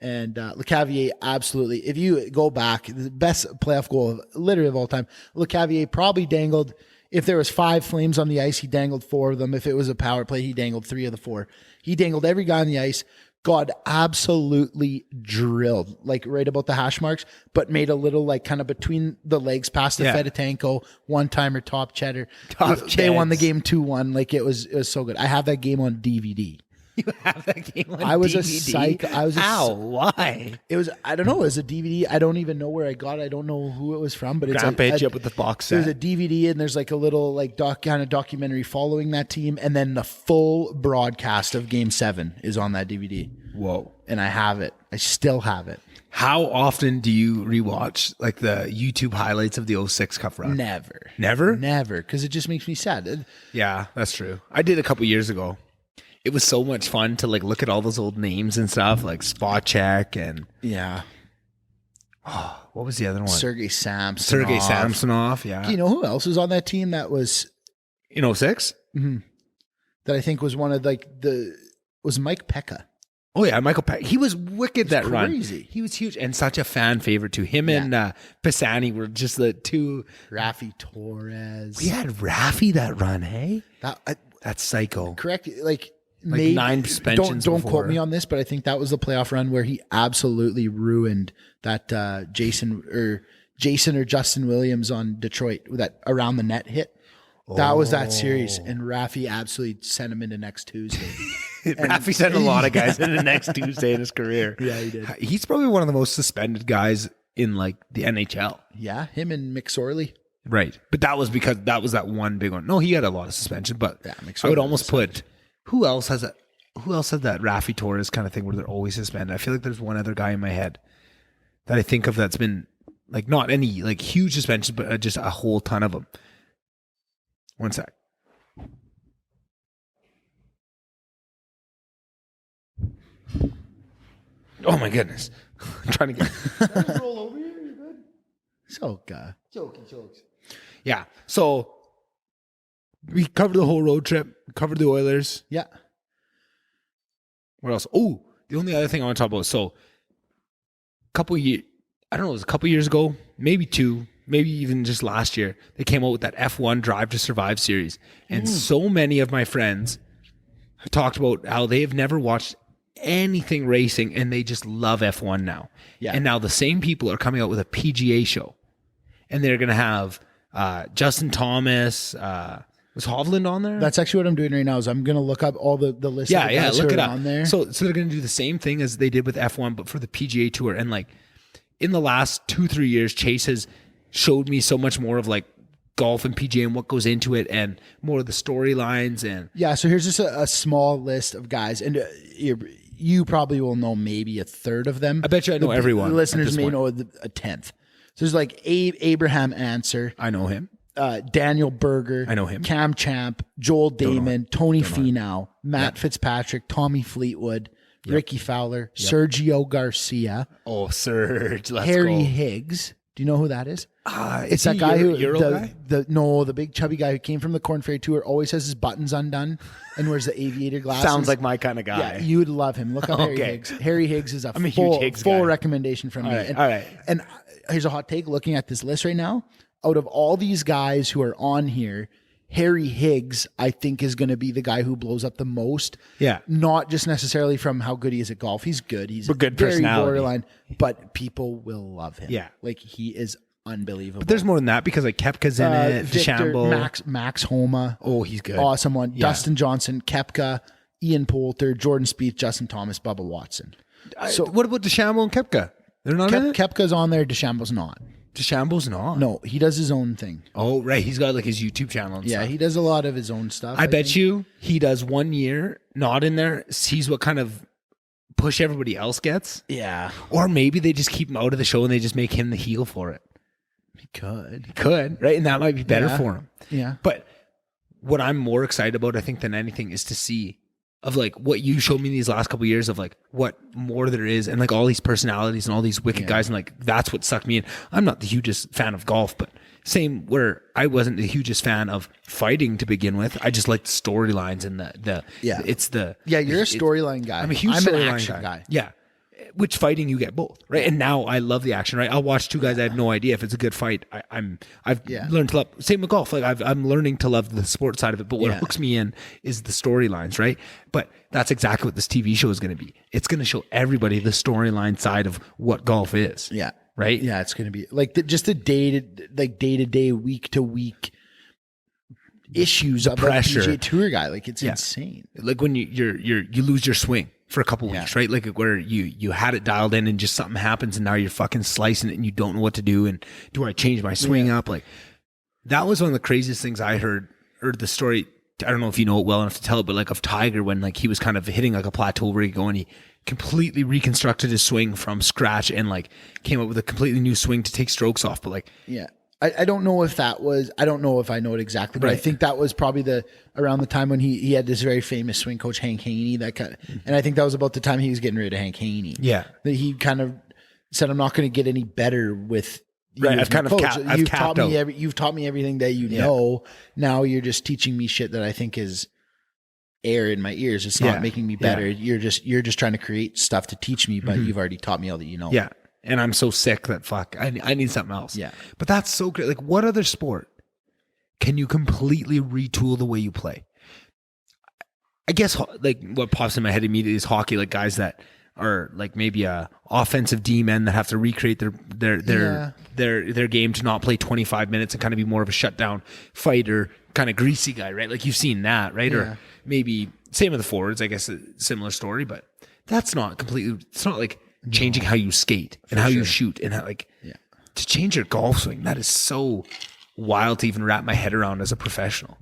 And LeCavalier, absolutely. If you go back, the best playoff goal literally of all time, LeCavalier probably dangled, if there was 5 Flames on the ice, he dangled 4 of them. If it was a power play, he dangled 3 of the 4. He dangled every guy on the ice, got absolutely drilled, like right about the hash marks, but made a little like kind of between the legs past the Fedotenko, one-timer, top cheddar. They won the game 2-1. Like it was so good. I have that game on DVD. You have that game on DVD? I was a psych. How? Why? It was, I don't know. It was a DVD. I don't even know where I got it. I don't know who it was from, but it's Grandpa hit you up with the box set. There's a DVD and there's like a little like kind of documentary following that team. And then the full broadcast of Game 7 is on that DVD. Whoa. And I have it. I still have it. How often do you rewatch like the YouTube highlights of the 06 Cup run? Never. Never? Never. Because it just makes me sad. Yeah, that's true. I did a couple years ago. It was so much fun to like look at all those old names and stuff like Spot Check and what was the other one? Sergei Samsonov. Yeah. Do you know who else was on that team that was in 06? Mm-hmm. That I think was one of like was Mike Pekka. Oh yeah, Michael Pekka. He was wicked that crazy. Run. He was huge and such a fan favorite too. Him and Pisani were just the two. Raffi Torres. We had Raffi that run, hey? That's psycho. Correct. Like maybe 9 suspensions. Don't quote me on this, but I think that was the playoff run where he absolutely ruined that Jason or Justin Williams on Detroit with that around the net hit. That was that series, and Raffi absolutely sent him into next Tuesday. Raffi sent a lot of guys into next Tuesday in his career. Yeah, he did. He's probably one of the most suspended guys in like the NHL. Yeah, him and McSorley. Right, but that was because that was that one big one. No, he had a lot of suspension, but I would almost put who else has that Raffi Torres kind of thing where they're always suspended. I feel like there's one other guy in my head that I think of that's been like not any like huge suspensions, but just a whole ton of them. One sec. Oh my goodness! I'm trying to get roll over here. You're good. So jokes. Yeah. So we covered the whole road trip. Covered the Oilers. Yeah. What else? Oh, the only other thing I want to talk about. So, I don't know. It was a couple years ago, maybe 2. maybe even just last year, they came out with that F1 Drive to Survive series. And so many of my friends have talked about how they have never watched anything racing and they just love F1 now. Yeah. And now the same people are coming out with a PGA show. And they're going to have Justin Thomas, was Hovland on there? That's actually what I'm doing right now. Is I'm going to look up all the list. Of the guys look who it are up. on there. So they're going to do the same thing as they did with F1, but for the PGA Tour. And like in the last 2-3 years, Chase has showed me so much more of like golf and PGA and what goes into it, and more of the storylines. And yeah, so here's just a small list of guys, and you probably will know maybe a third of them. I bet you I know everyone. The listeners may point. know a tenth. So there's like Abraham Answer, I know him. Daniel Berger, I know him. Cam Champ, Joel Damon, Tony Finau, Matt Fitzpatrick, Tommy Fleetwood, Ricky Fowler, Sergio Garcia, Serge, let's Harry go. Higgs. Do you know who that is? It's That guy who Euro guy? the big chubby guy who came from the Corn Ferry Tour, always has his buttons undone and wears the aviator glasses. Sounds like my kind of guy. Yeah, you would love him. Look up Harry Okay. Higgs. Harry Higgs is I'm a huge Higgs full guy. recommendation from me. All right. And here's a hot take. Looking at this list right now, out of all these guys who are on here, Harry Higgs, I think, is going to be the guy who blows up the most. Yeah. Not just necessarily from how good he is at golf. He's good. He's But good very personality. borderline, but people will love him. Yeah. Like he is unbelievable. But there's more than that because like Kepka's in it, Victor, DeChambeau. Max Homa. Oh, he's good. Awesome one. Yeah. Dustin Johnson, Kepka, Ian Poulter, Jordan Spieth, Justin Thomas, Bubba Watson. So what about DeChambeau and Kepka? They're not in it? Kepka's on there. DeChambeau's not. DeChambeau's not. No, he does his own thing. Oh, right. He's got like his YouTube channel and Yeah, stuff. he does a lot of his own stuff. I bet think. you he does 1 year not in there, sees what kind of push everybody else gets. Yeah, Or maybe they just keep him out of the show and they just make him the heel for it. he could. Could, right? And that might be better Yeah. for him. Yeah. But what I'm more excited about, I think, than anything is to see of like what you showed me these last couple of years of like what more there is and like all these personalities and all these wicked guys. And like, that's what sucked me in. I'm not the hugest fan of golf, but same where I wasn't the hugest fan of fighting to begin with. I just liked the storylines and Yeah. you're You're a storyline guy. I'm a huge an storyline action guy. Yeah. Which fighting you get both, right? And now I love the action, right? I'll watch two guys. I have no idea if it's a good fight. I've learned to love. Same with golf. Like I'm learning to love the sport side of it. But what hooks me in is the storylines, right? But that's exactly what this TV show is going to be. It's going to show everybody the storyline side of what golf is. Yeah. Right. Yeah, it's going to be like just the day to day, week to week issues of pressure. a PGA Tour guy. Like it's insane. Like when you lose your swing for a couple weeks, right? Like where you had it dialed in and just something happens and now you're fucking slicing it and you don't know what to do. And do I change my swing up? Like that was one of the craziest things I heard the story. I don't know if you know it well enough to tell it, but like of Tiger when like he was kind of hitting like a plateau where he go and he completely reconstructed his swing from scratch and like came up with a completely new swing to take strokes off. But like, Yeah. I don't know if that was, I don't know if I know it exactly, but I Right. think that was probably around the time when he had this very famous swing coach, Hank Haney, and I think that was about the time he was getting rid of Hank Haney. Yeah. That he kind of said, I'm not going to get any better with you Right, as I've my kind of coach. I've You've capped taught me out. you've taught me everything that you know. Now you're just teaching me shit that I think is air in my ears. It's not making me better. You're just trying to create stuff to teach me, but you've already taught me all that you know. Yeah. And I'm so sick that fuck, I need something else. Yeah. But that's so great. Like what other sport can you completely retool the way you play? I guess like what pops in my head immediately is hockey, like guys that are like maybe a offensive D men that have to recreate their game to not play 25 minutes and kind of be more of a shutdown fighter, kind of greasy guy, right? Like you've seen that, right? Yeah. Or maybe same with the forwards, I guess a similar story, but that's not completely, it's not like changing how you skate and how you shoot and how to change your golf swing. That is so wild to even wrap my head around as a professional.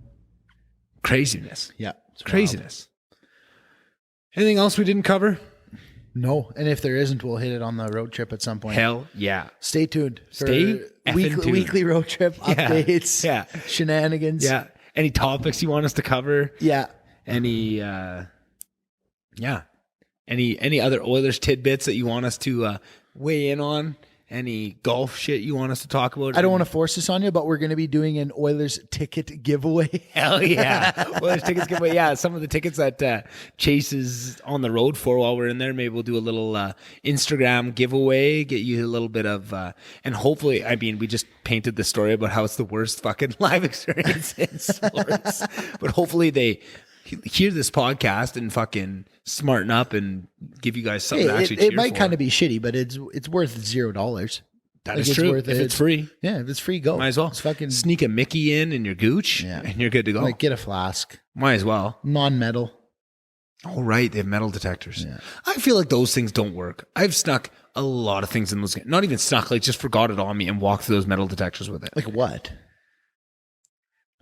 Craziness. Yeah. It's craziness. Anything else we didn't cover? No. And if there isn't, we'll hit it on the road trip at some point. Hell yeah. Stay tuned for Stay effing tuned. weekly road trip updates, shenanigans. Yeah. Any topics you want us to cover? Yeah. Any any other Oilers tidbits that you want us to weigh in on? any golf shit you want us to talk about? I don't want to force this on you, but we're going to be doing an Oilers ticket giveaway. Hell yeah. Well, there's tickets giveaway. Yeah, some of the tickets that Chase is on the road for while we're in there. Maybe we'll do a little Instagram giveaway, get you a little bit of, and hopefully, I mean, we just painted the story about how it's the worst fucking live experience in sports. But hopefully they hear this podcast and fucking smarten up and give you guys something to actually cheer It might for. kind of be shitty, but it's worth $0. That is true. If it's free. Yeah, if it's free, go. Might as well. It's fucking Sneak a Mickey in your gooch and you're good to go. like get a flask. Might as well. Non-metal. Oh, right. They have metal detectors. Yeah. I feel like those things don't work. I've snuck a lot of things in those. Not even snuck, like just forgot it on me and walked through those metal detectors with it. Like what?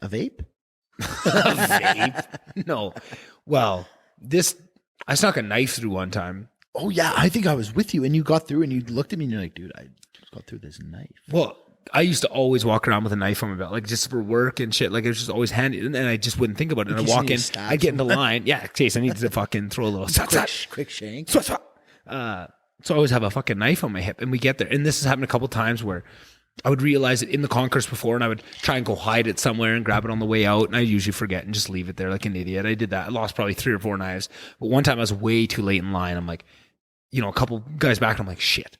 A vape? A vape? No. Well, I snuck a knife through one time. Oh yeah, I think I was with you and you got through and you looked at me and you're like, dude, I just got through this knife. Well, I used to always walk around with a knife on my belt, like just for work and shit. Like it was just always handy, and I just wouldn't think about it. And I walk in, I get in the line. Yeah, Chase, I need to fucking throw a little quick shank. So I always have a fucking knife on my hip, and we get there. And this has happened a couple times where I would realize it in the concourse before, and I would try and go hide it somewhere and grab it on the way out, and I usually forget and just leave it there like an idiot. I did that. I lost probably 3 or 4 knives, but one time I was way too late in line. I'm like, a couple guys back, and I'm like, shit,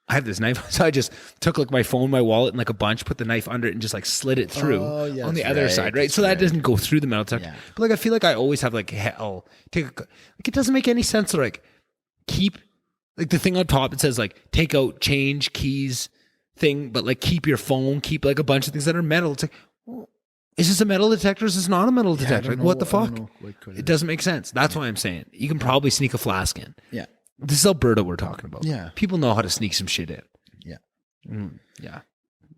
I have this knife. So I just took like my phone, my wallet, and like a bunch, put the knife under it, and just like slid it through on the other side, right? So that doesn't go through the metal detector. Yeah. But like I feel like I always have like hell. Like it doesn't make any sense to like keep like the thing on top. It says like take out change keys thing, but like keep your phone, keep like a bunch of things that are metal. It's like, well, is this a metal detector? Is this not a metal detector? Like what the fuck? It doesn't make sense. That's why I'm saying you can probably sneak a flask in. Yeah. This is Alberta we're talking about. Yeah. People know how to sneak some shit in. Yeah. Yeah.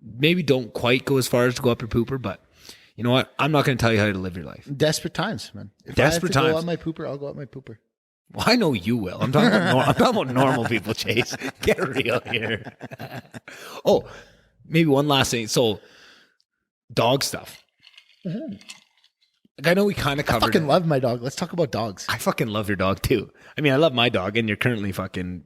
Maybe don't quite go as far as to go up your pooper, but you know what? I'm not going to tell you how to live your life. Desperate times, man. If Desperate I have to times. go on my pooper, I'll go on my pooper. Well, I know you will. I'm talking about normal people, Chase. Get real here. Oh, maybe one last thing. So, dog stuff. Mm-hmm. Like I know we kind of covered. I fucking it. love my dog. Let's talk about dogs. I fucking love your dog too. I mean, I love my dog, and you're currently fucking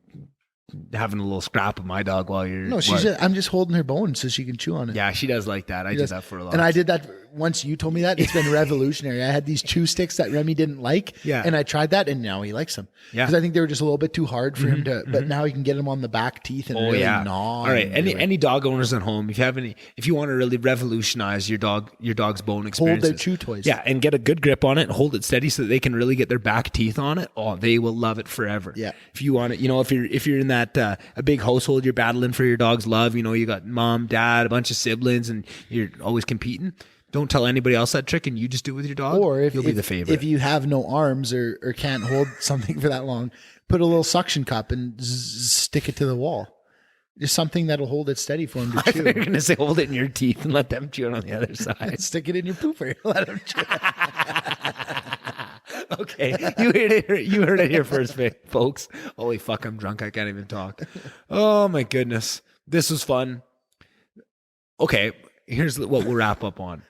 having a little scrap of my dog while you're. No, I'm just holding her bone so she can chew on it. Yeah, she does like that. I did that for a lot. And I did that once you told me that. It's been revolutionary. I had these chew sticks that Remy didn't like. Yeah. And I tried that and now he likes them. Yeah. Because I think they were just a little bit too hard for him to, but now he can get them on the back teeth and really gnaw. All right. Any dog owners at home, if you want to really revolutionize your dog's bone experience, hold their chew toys. Yeah, and get a good grip on it and hold it steady so that they can really get their back teeth on it. Oh, they will love it forever. Yeah. If you want it, if you're in that a big household, you're battling for your dog's love. You got mom, dad, a bunch of siblings, and you're always competing. Don't tell anybody else that trick, and you just do it with your dog. Or if you'll be the favorite. If you have no arms or can't hold something for that long, put a little suction cup and stick it to the wall. Just something that'll hold it steady for him to chew. You're going to say hold it in your teeth and let them chew it on the other side. Stick it in your pooper. Let him chew. Okay, you heard it here first, folks. Holy fuck, I'm drunk. I can't even talk. Oh my goodness, this was fun. Okay, here's what we'll wrap up on.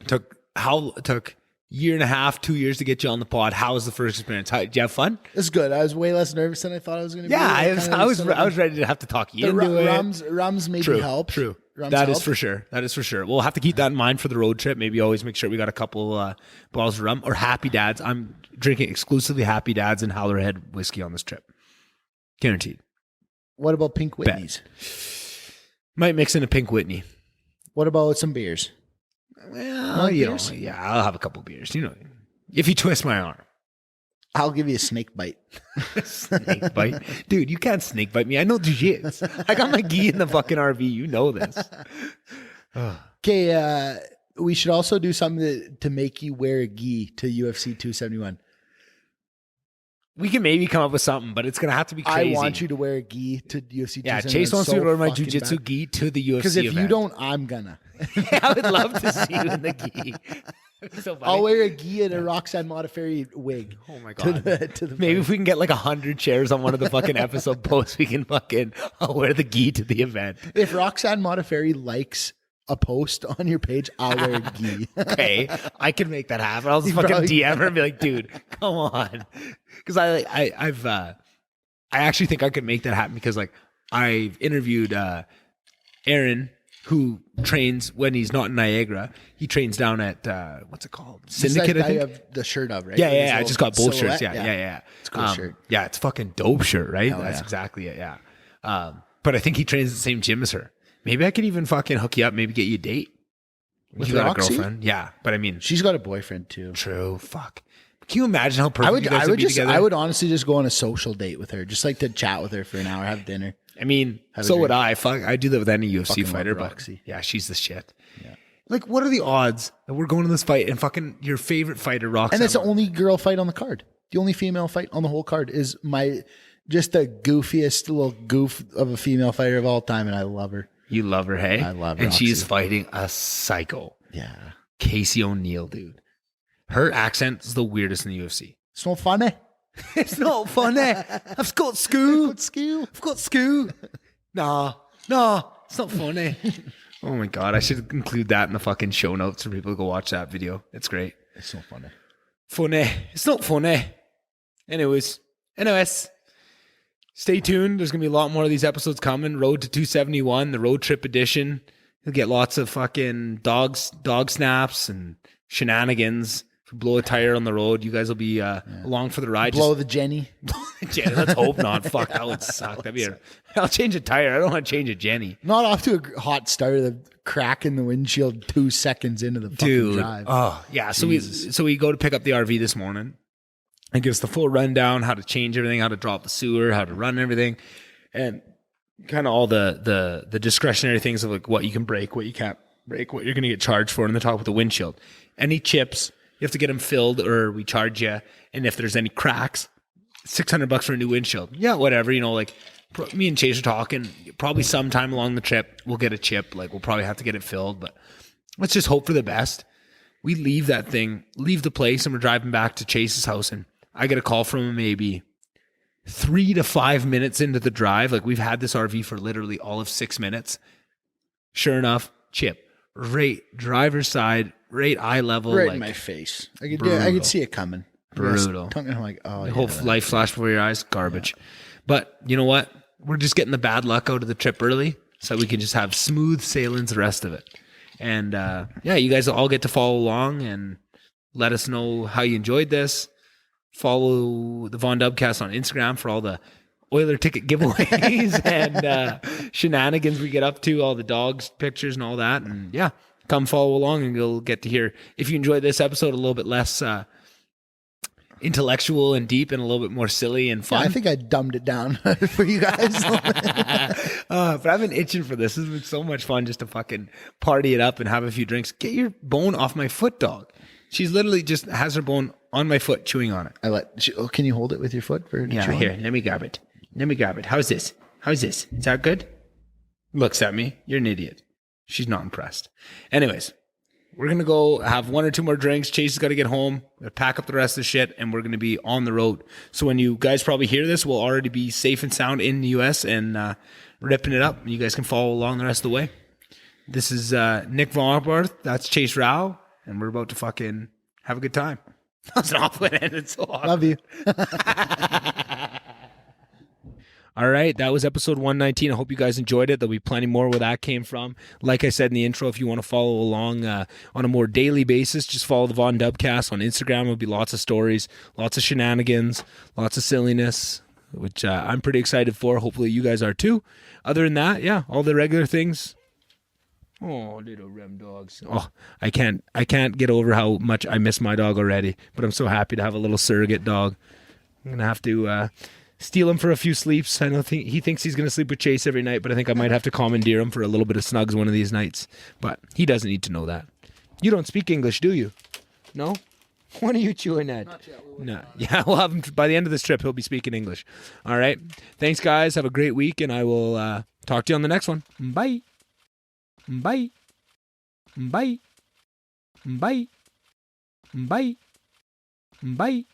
It took year and a half, 2 years to get you on the pod. How was the first experience? Did you have fun? It's good. I was way less nervous than I thought I was going to be. Yeah, I was ready to have to talk you into it. Rums maybe help. True. Rums That help. is for sure. That is for sure. We'll have to keep that in mind for the road trip. Maybe always make sure we got a couple bottles of rum or Happy Dads. I'm drinking exclusively Happy Dads and Howler Head whiskey on this trip. Guaranteed. What about Pink Whitneys? Might mix in a Pink Whitney. What about some beers? Well, beers? Yeah, I'll have a couple beers. If you twist my arm. I'll give you a snake bite. Snake bite? Dude, you can't snake bite me. I know jiu-jitsu. I got my gi in the fucking RV. You know this. Okay, we should also do something to make you wear a gi to UFC 271. We can maybe come up with something, but it's going to have to be crazy. I want you to wear a gi to UFC 271. Yeah, Chase wants me to wear my jiu-jitsu gi to the UFC Because if event. you don't, I'm gonna. Yeah, I would love to see you in the gi. So funny. I'll wear a gi and a Roxanne Modafferi wig. Oh my God. To the Maybe fight. if we can get like 100 chairs on one of the fucking episode posts, we can I'll wear the gi to the event. If Roxanne Modafferi likes a post on your page, I'll wear a gi. Okay, I can make that happen. I'll just fucking DM her and be like, dude, come on. Because I actually think I could make that happen because like I've interviewed Aaron, who trains when he's not in Niagara. He trains down at what's it called? Syndicate, I think. You have the shirt of, right? Yeah. I just got both shirts. Yeah. It's a cool shirt. Yeah, it's a fucking dope shirt, right? Hell That's yeah. exactly it. Yeah. But I think he trains at the same gym as her. Maybe I could even fucking hook you up. Maybe get you a date. With You got a Roxy? girlfriend? Yeah, but I mean, She's got a boyfriend too. true. Fuck. Can you imagine how perfect you guys would be together? I would honestly just go on a social date with her, just like to chat with her for an hour, have dinner. I mean, Have a so would drink. I. Fuck, I do that with any UFC Fucking fighter, love but Roxy. yeah, she's the shit. Yeah. Like, what are the odds that we're going to this fight and fucking your favorite fighter rocks? And it's the out? only girl fight on the card. The only female fight on the whole card is just the goofiest little goof of a female fighter of all time, and I love her. You love her, hey? I love and Roxy. she's fighting a psycho, Yeah. Casey O'Neill, dude. Her accent is the weirdest in the UFC. It's not funny. It's not funny. I've got school. I've got school. Nah, it's not funny. Oh my God, I should include that in the fucking show notes for people to go watch that video. It's great. It's not funny. Funny. It's not funny. Anyways. Stay tuned. There's going to be a lot more of these episodes coming. Road to 271, the road trip edition. You'll get lots of fucking dog snaps and shenanigans. If we blow a tire on the road, you guys will be along for the ride. Blow the Jenny. Jenny, let's hope not. Fuck, that would suck. I'll change a tire. I don't want to change a Jenny. Not off to a hot start of the crack in the windshield 2 seconds into the fucking drive. Oh, yeah. So we go to pick up the RV this morning and give us the full rundown, how to change everything, how to drop the sewer, how to run everything, and kind of all the discretionary things of like what you can break, what you can't break, what you're going to get charged for, and then talk about the windshield. Any chips, you have to get them filled or we charge you. And if there's any cracks, $600 for a new windshield. Yeah, whatever. Like me and Chase are talking. Probably sometime along the trip, we'll get a chip. Like we'll probably have to get it filled, but let's just hope for the best. We leave the place, and we're driving back to Chase's house, and I get a call from him maybe 3 to 5 minutes into the drive. Like we've had this RV for literally all of 6 minutes. Sure enough, chip, right driver's side, right eye level, Right like in my face. I brutal. could see it coming. Brutal. I'm like, oh, the whole life flash before your eyes, garbage. But you know what? We're just getting the bad luck out of the trip early, so we can just have smooth sailings the rest of it. And you guys all get to follow along and let us know how you enjoyed this. Follow the Von Dubcast on Instagram for all the Oiler ticket giveaways and shenanigans we get up to, all the dogs pictures and all that. And yeah, come follow along and you'll get to hear, if you enjoyed this episode, a little bit less intellectual and deep and a little bit more silly and fun. I think I dumbed it down for you guys. But I've been itching for this. This has been so much fun just to fucking party it up and have a few drinks. Get your bone off my foot, dog. She's literally just has her bone on my foot, chewing on it. Can you hold it with your foot for Yeah, chewing? here, let me grab it. How's this? Is that good? Looks at me. You're an idiot. She's not impressed. Anyways, we're going to go have 1 or 2 more drinks. Chase has got to get home. We're gonna pack up the rest of the shit, and we're going to be on the road. So when you guys probably hear this, we'll already be safe and sound in the U.S. and ripping it up. You guys can follow along the rest of the way. This is Nick Von Barth. That's Chase Rao, and we're about to fucking have a good time. That's an awful end. It's so awkward. Love you. All right, that was episode 119. I hope you guys enjoyed it. There'll be plenty more where that came from. Like I said in the intro, if you want to follow along on a more daily basis, just follow the Von Dubcast on Instagram. There'll be lots of stories, lots of shenanigans, lots of silliness, which I'm pretty excited for. Hopefully you guys are too. Other than that, yeah, all the regular things. Oh, little Rem dogs. Oh, I can't get over how much I miss my dog already, but I'm so happy to have a little surrogate dog. I'm going to have to steal him for a few sleeps. I don't think he thinks he's going to sleep with Chase every night, but I think I might have to commandeer him for a little bit of snugs one of these nights. But he doesn't need to know that. You don't speak English, do you? No? What are you chewing at? Not yet. No. Yeah, we'll have him by the end of this trip. He'll be speaking English. All right. Thanks, guys. Have a great week, and I will talk to you on the next one. Bye. Bye. Bye. Bye. Bye. Bye. Bye.